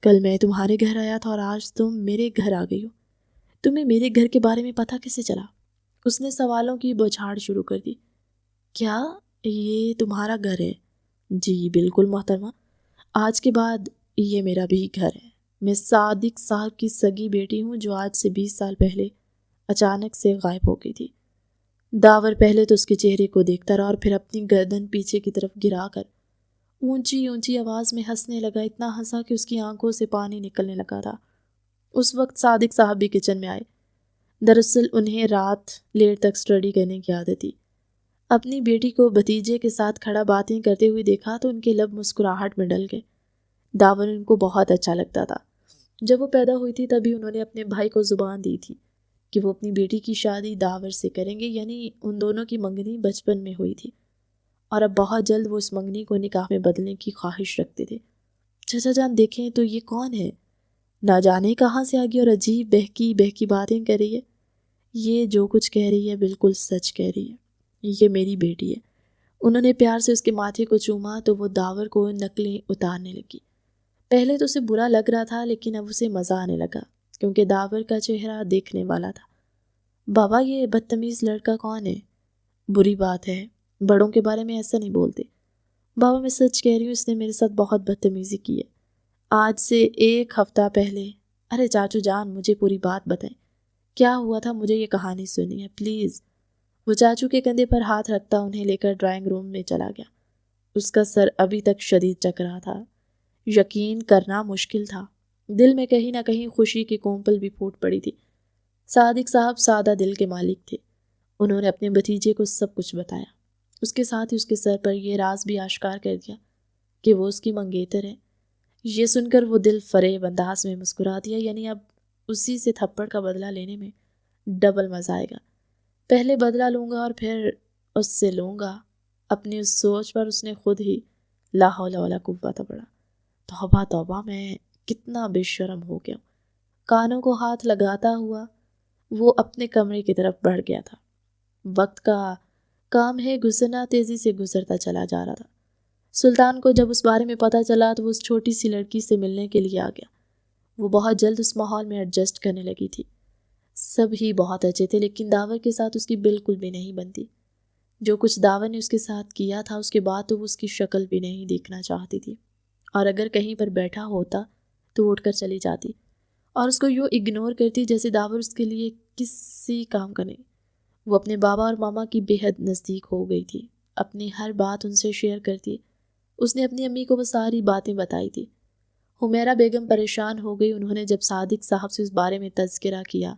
کل میں تمہارے گھر آیا تھا اور آج تم میرے گھر آ گئی ہو۔ تمہیں میرے گھر کے بارے میں پتہ کیسے چلا؟ اس نے سوالوں کی بوچھاڑ شروع کر دی۔ کیا یہ تمہارا گھر ہے؟ جی بالکل محترمہ، آج کے بعد یہ میرا بھی گھر ہے۔ میں صادق صاحب کی سگی بیٹی ہوں جو آج سے 20 سال پہلے اچانک سے غائب ہو گئی تھی۔ داور پہلے تو اس کے چہرے کو دیکھتا رہا اور پھر اپنی گردن پیچھے کی طرف گرا کر اونچی اونچی آواز میں ہنسنے لگا۔ اتنا ہنسا کہ اس کی آنکھوں سے پانی نکلنے لگا تھا۔ اس وقت صادق صاحب بھی کچن میں آئے۔ دراصل انہیں رات لیٹ تک اسٹڈی کرنے کی عادت تھی۔ اپنی بیٹی کو بھتیجے کے ساتھ کھڑا باتیں کرتے ہوئے دیکھا تو ان کے لب مسکراہٹ میں ڈل گئے۔ داور ان کو بہت اچھا لگتا تھا۔ جب وہ پیدا ہوئی تھی تبھی انہوں نے اپنے بھائی کو زبان دی تھی کہ وہ اپنی بیٹی کی شادی داور سے کریں گے، یعنی ان دونوں کی منگنی بچپن میں ہوئی تھی اور اب بہت جلد وہ اس منگنی کو نکاح میں بدلنے کی خواہش رکھتے تھے۔ چچا جان دیکھیں تو یہ کون ہے؟ نہ جانے کہاں سے آگی اور عجیب بہکی بہکی باتیں کر رہی ہے۔ یہ جو کچھ کہہ رہی ہے بالکل سچ کہہ رہی ہے۔ یہ میری بیٹی ہے۔ انہوں نے پیار سے اس کے ماتھے کو چوما تو وہ داور کو نقلیں اتارنے لگی۔ پہلے تو اسے برا لگ رہا تھا لیکن اب اسے مزہ آنے لگا کیونکہ داور کا چہرہ دیکھنے والا تھا۔ بابا یہ بدتمیز لڑکا کون ہے؟ بری بات ہے، بڑوں کے بارے میں ایسا نہیں بولتے۔ بابا میں سچ کہہ رہی ہوں، اس نے میرے ساتھ بہت بدتمیزی کی ہے۔ آج سے 1 ہفتہ پہلے۔ ارے چاچو جان مجھے پوری بات بتائیں، کیا ہوا تھا؟ مجھے یہ کہانی سنی ہے پلیز۔ وہ چاچو کے کندھے پر ہاتھ رکھتا انہیں لے کر ڈرائنگ روم میں چلا گیا۔ اس کا سر ابھی تک شدید چک رہا تھا۔ یقین کرنا مشکل تھا، دل میں کہیں نہ کہیں خوشی کی کونپل بھی پھوٹ پڑی تھی۔ صادق صاحب سادہ دل کے مالک تھے۔ انہوں نے اپنے بھتیجے کو سب کچھ بتایا۔ اس کے ساتھ ہی اس کے سر پر یہ راز بھی آشکار کر دیا کہ وہ اس کی منگیتر ہے۔ یہ سن کر وہ دل فریب انداز میں مسکرا دیا، یعنی اب اسی سے تھپڑ کا بدلہ لینے میں ڈبل مزہ آئے گا۔ پہلے بدلہ لوں گا اور پھر اس سے لوں گا۔ اپنی اس سوچ پر اس نے خود ہی لا حول ولا قوت پڑا۔ توبہ توبہ، میں کتنا بے شرم ہو گیا۔ کانوں کو ہاتھ لگاتا ہوا وہ اپنے کمرے کی طرف بڑھ گیا تھا۔ وقت کا کام ہے گزرنا تیزی سے گزرتا چلا جا رہا تھا۔ سلطان کو جب اس بارے میں پتہ چلا تو وہ اس چھوٹی سی لڑکی سے ملنے کے لیے آ گیا۔ وہ بہت جلد اس ماحول میں ایڈجسٹ کرنے لگی تھی۔ سب ہی بہت اچھے تھے لیکن داور کے ساتھ اس کی بالکل بھی نہیں بنتی۔ جو کچھ داور نے اس کے ساتھ کیا تھا اس کے بعد تو وہ اس کی شکل بھی نہیں دیکھنا چاہتی تھی، اور اگر کہیں پر بیٹھا ہوتا تو اٹھ کر چلی جاتی اور اس کو یوں اگنور کرتی جیسے داور اس کے لیے کسی کام کا نہیں۔ وہ اپنے بابا اور ماما کی بے حد نزدیک ہو گئی تھی، اپنی ہر بات ان سے شیئر کرتی۔ اس نے اپنی امی کو وہ ساری باتیں بتائی تھی۔ حمیرہ بیگم پریشان ہو گئی۔ انہوں نے جب صادق صاحب سے اس بارے میں تذکرہ کیا،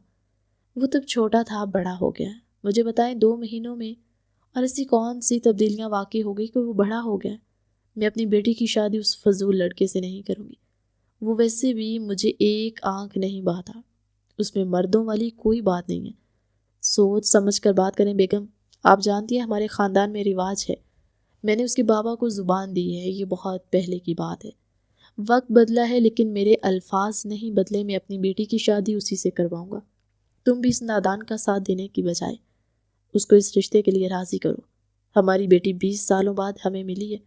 وہ تب چھوٹا تھا، بڑا ہو گیا۔ مجھے بتائیں 2 مہینوں میں اور ایسی کون سی تبدیلیاں واقع ہو گئی کہ وہ بڑا ہو گیا؟ میں اپنی بیٹی کی شادی اس فضول لڑکے سے نہیں کروں گی۔ وہ ویسے بھی مجھے ایک آنکھ نہیں بہاتا، اس میں مردوں والی کوئی بات نہیں ہے۔ سوچ سمجھ کر بات کریں بیگم، آپ جانتی ہیں ہمارے خاندان میں رواج ہے، میں نے اس کے بابا کو زبان دی ہے، یہ بہت پہلے کی بات ہے۔ وقت بدلا ہے لیکن میرے الفاظ نہیں بدلے، میں اپنی بیٹی کی شادی اسی سے کرواؤں گا۔ تم بھی اس نادان کا ساتھ دینے کی بجائے اس کو اس رشتے کے لیے راضی کرو۔ ہماری بیٹی 20 سالوں بعد ہمیں ملی ہے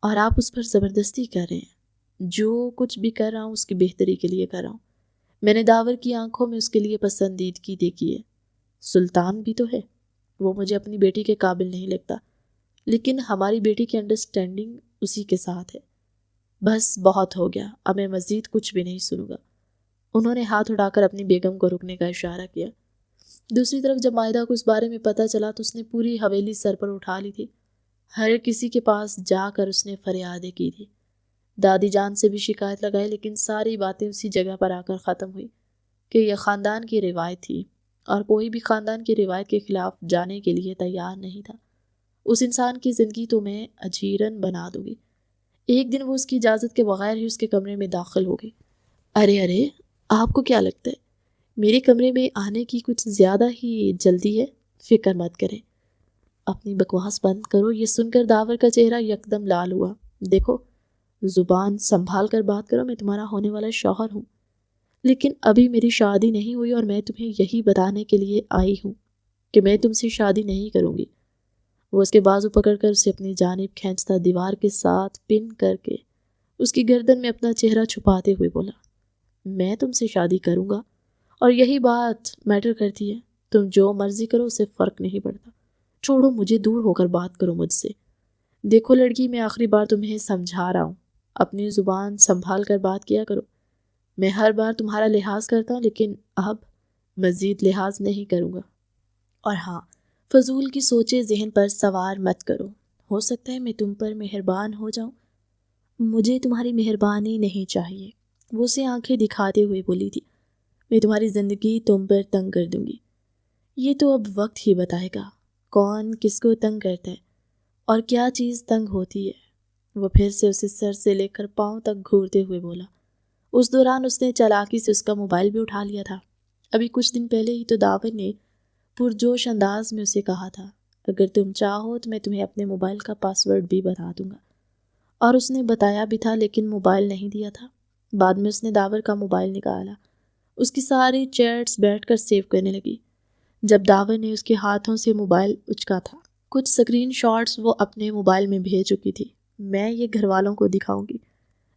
اور آپ اس پر زبردستی کر رہے ہیں۔ جو کچھ بھی کر رہا ہوں اس کی بہتری کے لیے کر رہا ہوں۔ میں نے داور کی آنکھوں میں اس کے لیے پسندیدگی دیکھی ہے۔ سلطان بھی تو ہے، وہ مجھے اپنی بیٹی کے قابل نہیں لگتا، لیکن ہماری بیٹی کی انڈرسٹینڈنگ اسی کے ساتھ ہے۔ بس بہت ہو گیا، اب میں مزید کچھ بھی نہیں سنوں گا۔ انہوں نے ہاتھ اٹھا کر اپنی بیگم کو رکنے کا اشارہ کیا۔ دوسری طرف جب مائدہ کو اس بارے میں پتہ چلا تو اس نے پوری حویلی سر پر اٹھا لی تھی۔ ہر کسی کے پاس جا کر اس نے فریادیں کی تھی، دادی جان سے بھی شکایت لگائی، لیکن ساری باتیں اسی جگہ پر آ کر ختم ہوئی کہ یہ خاندان کی روایت تھی اور کوئی بھی خاندان کی روایت کے خلاف جانے کے لیے تیار نہیں تھا۔ اس انسان کی زندگی تو میں اجیرن بنا دوں گی۔ ایک دن وہ اس کی اجازت کے بغیر ہی اس کے کمرے میں داخل ہو گئی۔ ارے آپ کو کیا لگتا ہے میرے کمرے میں آنے کی کچھ زیادہ ہی جلدی ہے؟ فکر مت کریں، اپنی بکواس بند کرو۔ یہ سن کر داور کا چہرہ یکدم لال ہوا۔ دیکھو، زبان سنبھال کر بات کرو، میں تمہارا ہونے والا شوہر ہوں، لیکن ابھی میری شادی نہیں ہوئی اور میں تمہیں یہی بتانے کے لیے آئی ہوں کہ میں تم سے شادی نہیں کروں گی۔ وہ اس کے بازو پکڑ کر اسے اپنی جانب کھینچتا دیوار کے ساتھ پن کر کے اس کی گردن میں اپنا چہرہ چھپاتے ہوئے بولا، میں تم سے شادی کروں گا اور یہی بات میٹر کرتی ہے۔ تم جو مرضی کرو، اسے فرق نہیں پڑتا۔ چھوڑو مجھے، دور ہو کر بات کرو مجھ سے۔ دیکھو لڑکی، میں آخری بار تمہیں سمجھا رہا ہوں، اپنی زبان سنبھال کر بات کیا کرو۔ میں ہر بار تمہارا لحاظ کرتا ہوں، لیکن اب مزید لحاظ نہیں کروں گا۔ اور ہاں، فضول کی سوچیں ذہن پر سوار مت کرو، ہو سکتا ہے میں تم پر مہربان ہو جاؤں۔ مجھے تمہاری مہربانی نہیں چاہیے، وہ اسے آنکھیں دکھاتے ہوئے بولی تھی۔ میں تمہاری زندگی تم پر تنگ کر دوں گی۔ یہ تو اب وقت ہی بتائے گا کون کس کو تنگ کرتا ہے اور کیا چیز تنگ ہوتی ہے۔ وہ پھر سے اسے سر سے لے کر پاؤں تک گھورتے ہوئے بولا۔ اس دوران اس نے چالاکی سے اس کا موبائل بھی اٹھا لیا تھا۔ ابھی کچھ دن پہلے ہی تو داور نے پرجوش انداز میں اسے کہا تھا، اگر تم چاہو تو میں تمہیں اپنے موبائل کا پاس ورڈ بھی بتا دوں گا، اور اس نے بتایا بھی تھا، لیکن موبائل نہیں دیا تھا۔ بعد میں اس نے داور کا موبائل نکالا، اس کی ساری چیٹس بیٹھ کر سیو کرنے لگی۔ جب داور نے اس کے ہاتھوں سے موبائل اچکا تھا، کچھ سکرین شاٹس وہ اپنے موبائل میں بھیج چکی تھی۔ میں یہ گھر والوں کو دکھاؤں گی۔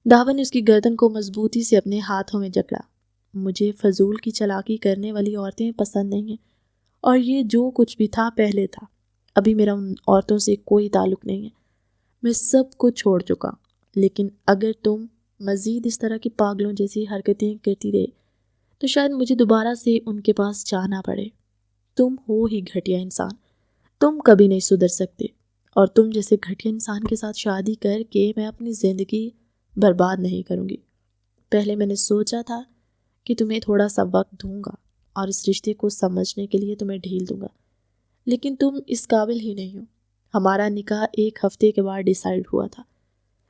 داور نے اس کی گردن کو مضبوطی سے اپنے ہاتھوں میں جکڑا۔ مجھے فضول کی چالاکی کرنے والی عورتیں پسند نہیں ہیں، اور یہ جو کچھ بھی تھا پہلے تھا، ابھی میرا ان عورتوں سے کوئی تعلق نہیں ہے۔ میں سب کچھ چھوڑ چکا، لیکن اگر تم مزید اس طرح کی پاگلوں جیسی حرکتیں کرتی رہے تو شاید مجھے دوبارہ سے ان کے پاس جانا پڑے۔ تم ہو ہی گھٹیا انسان، تم کبھی نہیں سدھر سکتے، اور تم جیسے گھٹیا انسان کے ساتھ شادی کر کے میں اپنی زندگی برباد نہیں کروں گی۔ پہلے میں نے سوچا تھا کہ تمہیں تھوڑا سا وقت دوں گا اور اس رشتے کو سمجھنے کے لیے تمہیں ڈھیل دوں گا، لیکن تم اس قابل ہی نہیں ہو۔ ہمارا نکاح 1 ہفتے کے بعد ڈیسائیڈ ہوا تھا،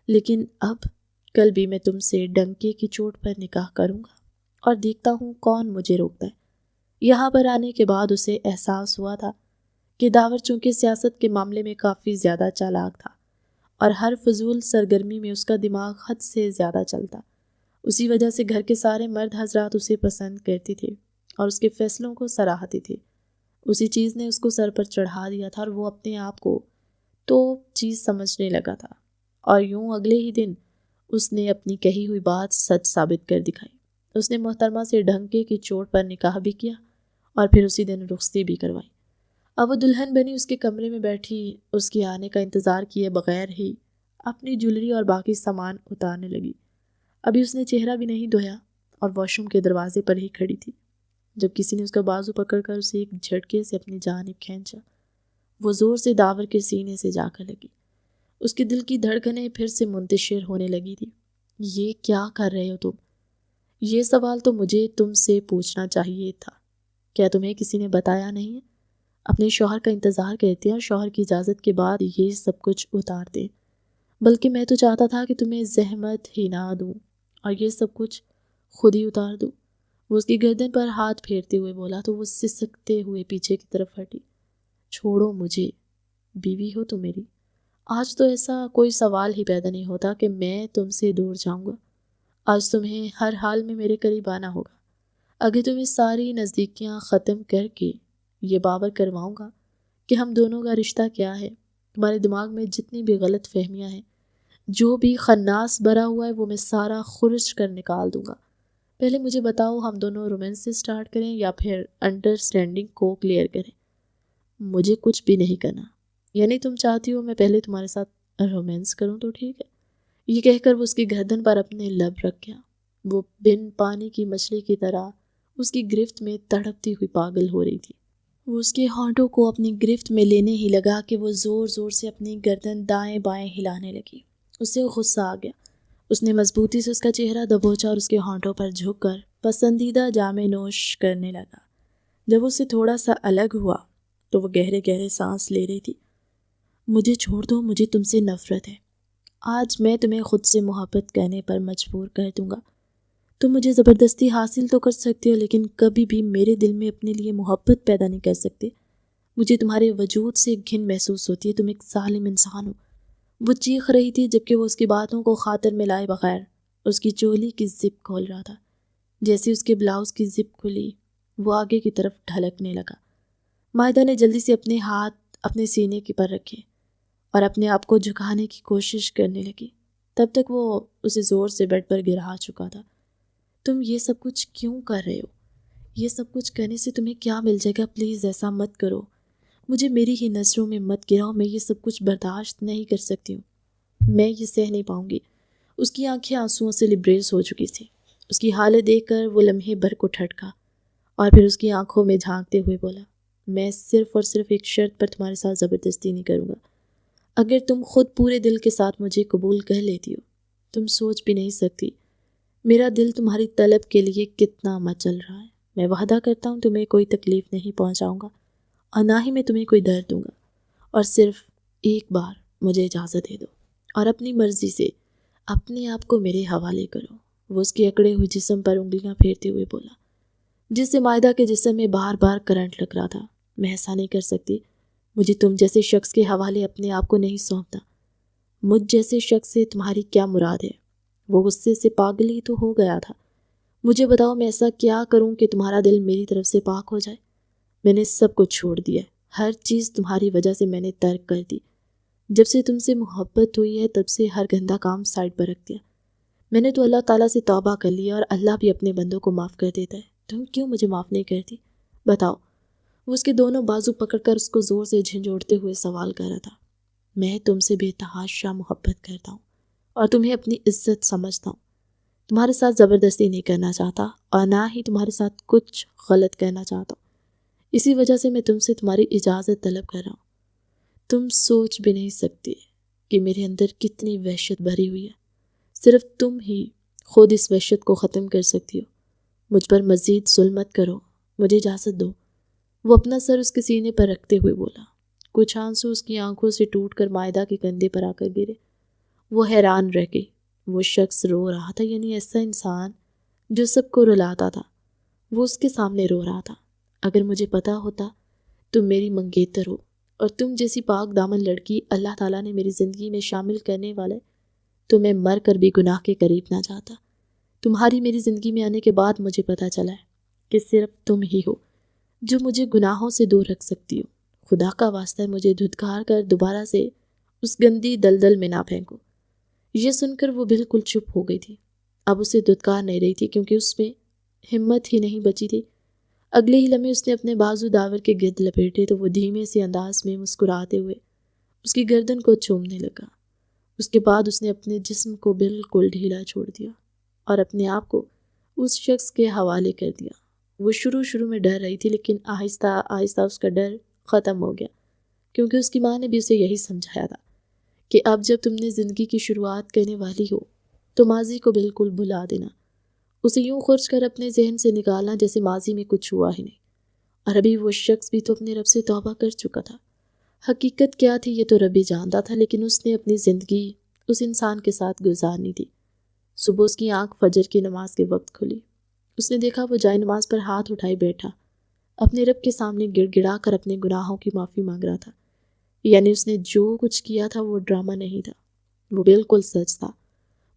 لیکن اب کل بھی میں تم سے ڈنکے کی چوٹ پر نکاح کروں گا، اور دیکھتا ہوں کون مجھے روکتا ہے۔ یہاں پر آنے کے بعد اسے احساس ہوا تھا کہ داور چونکہ سیاست کے معاملے میں کافی زیادہ چالاک تھا اور ہر فضول سرگرمی میں اس کا دماغ حد سے زیادہ چلتا۔ اسی وجہ سے گھر کے سارے مرد حضرات اسے پسند کرتے تھے اور اس کے فیصلوں کو سراہتے تھے۔ اسی چیز نے اس کو سر پر چڑھا دیا تھا اور وہ اپنے آپ کو تو چیز سمجھنے لگا تھا، اور یوں اگلے ہی دن اس نے اپنی کہی ہوئی بات سچ ثابت کر دکھائی۔ اس نے محترمہ سے ڈنکے کی چوٹ پر نکاح بھی کیا اور پھر اسی دن رخصتی بھی کروائی۔ اب وہ دلہن بنی اس کے کمرے میں بیٹھی اس کے آنے کا انتظار کیے بغیر ہی اپنی جولری اور باقی سامان اتارنے لگی۔ ابھی اس نے چہرہ بھی نہیں دھویا اور واش روم کے دروازے پر ہی کھڑی تھی جب کسی نے اس کا بازو پکڑ کر اسے ایک جھٹکے سے اپنی جانب کھینچا۔ وہ زور سے داور کے سینے سے جا کر لگی۔ اس کے دل کی دھڑکنیں پھر سے منتشر ہونے لگی تھی۔ یہ کیا کر رہے ہو تم؟ یہ سوال تو مجھے تم سے پوچھنا چاہیے تھا۔ کیا تمہیں کسی نے بتایا نہیں؟ اپنے شوہر کا انتظار کرتے ہیں اور شوہر کی اجازت کے بعد یہ سب کچھ اتارتے، بلکہ میں تو چاہتا تھا کہ تمہیں زحمت ہی نہ دوں اور یہ سب کچھ خود ہی اتار دوں۔ وہ اس کی گردن پر ہاتھ پھیرتے ہوئے بولا تو وہ سسکتے ہوئے پیچھے کی طرف ہٹی۔ چھوڑو مجھے، بیوی ہو تم میری۔ آج تو ایسا کوئی سوال ہی پیدا نہیں ہوتا کہ میں تم سے دور جاؤں گا۔ آج تمہیں ہر حال میں میرے قریب آنا ہوگا۔ اگر تمہیں ساری نزدیکیاں ختم کر کے یہ باور کرواؤں گا کہ ہم دونوں کا رشتہ کیا ہے، تمہارے دماغ میں جتنی بھی غلط فہمیاں ہیں، جو بھی خناس بھرا ہوا ہے، وہ میں سارا خرچ کر نکال دوں گا۔ پہلے مجھے بتاؤ، ہم دونوں رومانس سے سٹارٹ کریں یا پھر انڈرسٹینڈنگ کو کلیئر کریں؟ مجھے کچھ بھی نہیں کرنا۔ یعنی تم چاہتی ہو میں پہلے تمہارے ساتھ رومانس کروں تو ٹھیک ہے۔ یہ کہہ کر وہ اس کی گردن پر اپنے لب رکھ گیا وہ بن پانی کی مچھلی کی طرح اس کی گرفت میں تڑپتی ہوئی پاگل ہو رہی تھی۔ وہ اس کے ہونٹوں کو اپنی گرفت میں لینے ہی لگا کہ وہ زور زور سے اپنی گردن دائیں بائیں ہلانے لگی۔ اسے غصہ آ گیا۔ اس نے مضبوطی سے اس کا چہرہ دبوچا اور اس کے ہونٹوں پر جھک کر پسندیدہ جام نوش کرنے لگا۔ جب اس سے تھوڑا سا الگ ہوا تو وہ گہرے گہرے سانس لے رہی تھی۔ مجھے چھوڑ دو، مجھے تم سے نفرت ہے۔ آج میں تمہیں خود سے محبت کرنے پر مجبور کر دوں گا۔ تم مجھے زبردستی حاصل تو کر سکتے ہو لیکن کبھی بھی میرے دل میں اپنے لیے محبت پیدا نہیں کر سکتے۔ مجھے تمہارے وجود سے گھن محسوس ہوتی ہے، تم ایک ظالم انسان ہو۔ وہ چیخ رہی تھی جبکہ وہ اس کی باتوں کو خاطر میں لائے بغیر اس کی چولی کی زپ کھول رہا تھا۔ جیسے اس کے بلاؤز کی زپ کھلی وہ آگے کی طرف ڈھلکنے لگا۔ مائدہ نے جلدی سے اپنے ہاتھ اپنے سینے کے پر رکھے اور اپنے آپ کو جھکانے کی کوشش کرنے لگی۔ تب تک وہ اسے زور سے بیڈ پر گرا چکا تھا۔ تم یہ سب کچھ کیوں کر رہے ہو؟ یہ سب کچھ کرنے سے تمہیں کیا مل جائے گا؟ پلیز ایسا مت کرو، مجھے میری ہی نظروں میں مت گراؤ، میں یہ سب کچھ برداشت نہیں کر سکتی ہوں، میں یہ سہ نہیں پاؤں گی۔ اس کی آنکھیں آنسوؤں سے لبریز ہو چکی تھیں۔ اس کی حالت دیکھ کر وہ لمحے بھر کو ٹھٹکا اور پھر اس کی آنکھوں میں جھانکتے ہوئے بولا، میں صرف اور صرف ایک شرط پر تمہارے ساتھ زبردستی نہیں کروں گا۔ اگر تم خود پورے دل کے ساتھ مجھے قبول کر لیتی ہو، تم سوچ بھی نہیں سکتی میرا دل تمہاری طلب کے لیے کتنا مچل رہا ہے۔ میں وعدہ کرتا ہوں تمہیں کوئی تکلیف نہیں پہنچاؤں گا اور نہ ہی میں تمہیں کوئی درد دوں گا، اور صرف ایک بار مجھے اجازت دے دو اور اپنی مرضی سے اپنے آپ کو میرے حوالے کرو۔ وہ اس کے اکڑے ہوئے جسم پر انگلیاں پھیرتے ہوئے بولا، جس سے مائدہ کے جسم میں بار بار کرنٹ لگ رہا تھا۔ میں ایسا نہیں کر سکتی، مجھے تم جیسے شخص کے حوالے اپنے آپ کو نہیں سونپنا۔ مجھ جیسے شخص سے تمہاری کیا مراد ہے؟ وہ غصے سے پاگل ہی تو ہو گیا تھا۔ مجھے بتاؤ میں ایسا کیا کروں کہ تمہارا دل میری طرف سے پاک ہو جائے؟ میں نے سب کچھ چھوڑ دیا، ہر چیز تمہاری وجہ سے میں نے ترک کر دی۔ جب سے تم سے محبت ہوئی ہے تب سے ہر گندا کام سائڈ پر رکھ دیا۔ میں نے تو اللہ تعالیٰ سے توبہ کر لیا اور اللہ بھی اپنے بندوں کو معاف کر دیتا ہے، تم کیوں مجھے معاف نہیں کرتی؟ بتاؤ۔ وہ اس کے دونوں بازو پکڑ کر اس کو زور سے جھنجھوڑتے ہوئے سوال کر رہا تھا۔ میں تم سے بے تحاشا محبت کرتا ہوں اور تمہیں اپنی عزت سمجھتا ہوں۔ تمہارے ساتھ زبردستی نہیں کرنا چاہتا اور نہ ہی تمہارے ساتھ کچھ غلط کرنا چاہتا ہوں، اسی وجہ سے میں تم سے تمہاری اجازت طلب کر رہا ہوں۔ تم سوچ بھی نہیں سکتے کہ میرے اندر کتنی وحشت بھری ہوئی ہے، صرف تم ہی خود اس وحشت کو ختم کر سکتی ہو۔ مجھ پر مزید ظلم مت کرو، مجھے اجازت دو۔ وہ اپنا سر اس کے سینے پر رکھتے ہوئے بولا۔ کچھ آنسو اس کی آنکھوں سے ٹوٹ کر مائدہ کے کندھے پر آ کر گرے۔ وہ حیران رہ گئی۔ وہ شخص رو رہا تھا، یعنی ایسا انسان جو سب کو رلاتا تھا، وہ اس کے سامنے رو رہا تھا۔ اگر مجھے پتا ہوتا تم میری منگیتر ہو اور تم جیسی پاک دامن لڑکی اللہ تعالیٰ نے میری زندگی میں شامل کرنے والے تو میں مر کر بھی گناہ کے قریب نہ جاتا۔ تمہاری میری زندگی میں آنے کے بعد مجھے پتا چلا ہے کہ صرف تم ہی ہو جو مجھے گناہوں سے دور رکھ سکتی ہو۔ خدا کا واسطہ ہے مجھے دھتکار کر دوبارہ سے اس گندی دلدل میں نہ پھینکو۔ یہ سن کر وہ بالکل چپ ہو گئی تھی۔ اب اسے دھتکار نہیں رہی تھی کیونکہ اس میں ہمت ہی نہیں بچی تھی۔ اگلے ہی لمحے اس نے اپنے بازو داور کے گرد لپیٹے تو وہ دھیمے سے انداز میں مسکراتے ہوئے اس کی گردن کو چومنے لگا۔ اس کے بعد اس نے اپنے جسم کو بالکل ڈھیلا چھوڑ دیا اور اپنے آپ کو اس شخص کے حوالے کر دیا۔ وہ شروع میں ڈر رہی تھی لیکن آہستہ آہستہ اس کا ڈر ختم ہو گیا، کیونکہ اس کی ماں نے بھی اسے یہی سمجھایا تھا کہ اب جب تم نے زندگی کی شروعات کرنے والی ہو تو ماضی کو بالکل بھلا دینا، اسے یوں خرچ کر اپنے ذہن سے نکالنا جیسے ماضی میں کچھ ہوا ہی نہیں۔ اور ابھی وہ شخص بھی تو اپنے رب سے توبہ کر چکا تھا۔ حقیقت کیا تھی یہ تو رب ہی جانتا تھا، لیکن اس نے اپنی زندگی اس انسان کے ساتھ گزارنی تھی۔ صبح اس کی آنکھ فجر کی نماز کے وقت کھلی۔ اس نے دیکھا وہ جائے نماز پر ہاتھ اٹھائے بیٹھا اپنے رب کے سامنے گڑ گڑا کر اپنے گناہوں کی معافی مانگ رہا تھا۔ یعنی اس نے جو کچھ کیا تھا وہ ڈرامہ نہیں تھا، وہ بالکل سچ تھا۔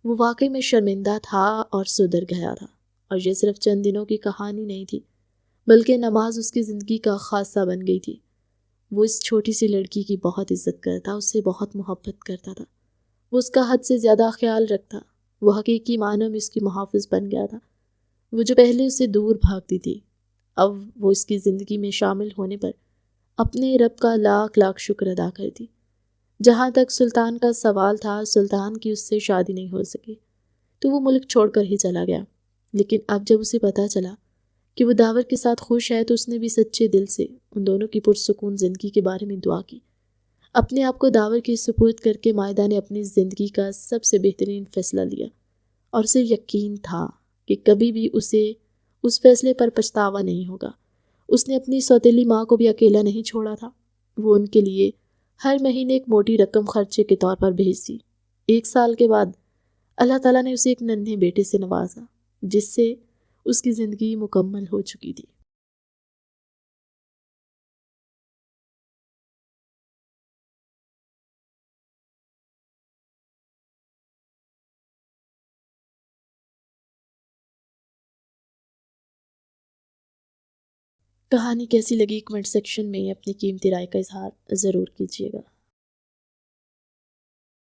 وہ واقعی میں شرمندہ تھا اور سدھر گیا تھا، اور یہ صرف چند دنوں کی کہانی نہیں تھی بلکہ نماز اس کی زندگی کا خاصہ بن گئی تھی۔ وہ اس چھوٹی سی لڑکی کی بہت عزت کرتا، اس سے بہت محبت کرتا تھا، وہ اس کا حد سے زیادہ خیال رکھتا۔ وہ حقیقی معنوں میں اس کی محافظ بن گیا تھا۔ وہ جو پہلے اسے دور بھاگتی تھی، اب وہ اس کی زندگی میں شامل ہونے پر اپنے رب کا لاکھ لاکھ شکر ادا کرتی۔ جہاں تک سلطان کا سوال تھا، سلطان کی اس سے شادی نہیں ہو سکی تو وہ ملک چھوڑ کر ہی چلا گیا۔ لیکن اب جب اسے پتہ چلا کہ وہ داور کے ساتھ خوش ہے تو اس نے بھی سچے دل سے ان دونوں کی پرسکون زندگی کے بارے میں دعا کی۔ اپنے آپ کو داور کے سپرد کر کے مائدہ نے اپنی زندگی کا سب سے بہترین فیصلہ لیا، اور اسے یقین تھا کہ کبھی بھی اسے اس فیصلے پر پچھتاوا نہیں ہوگا۔ اس نے اپنی سوتیلی ماں کو بھی اکیلا نہیں چھوڑا تھا، وہ ان کے لیے ہر مہینے ایک موٹی رقم خرچے کے طور پر بھیج دی۔ 1 سال کے بعد اللہ تعالیٰ نے اسے ایک ننھے بیٹے سے نوازا، جس سے اس کی زندگی مکمل ہو چکی تھی۔ کہانی کیسی لگی کمنٹ سیکشن میں اپنی قیمتی رائے کا اظہار ضرور کیجیے گا۔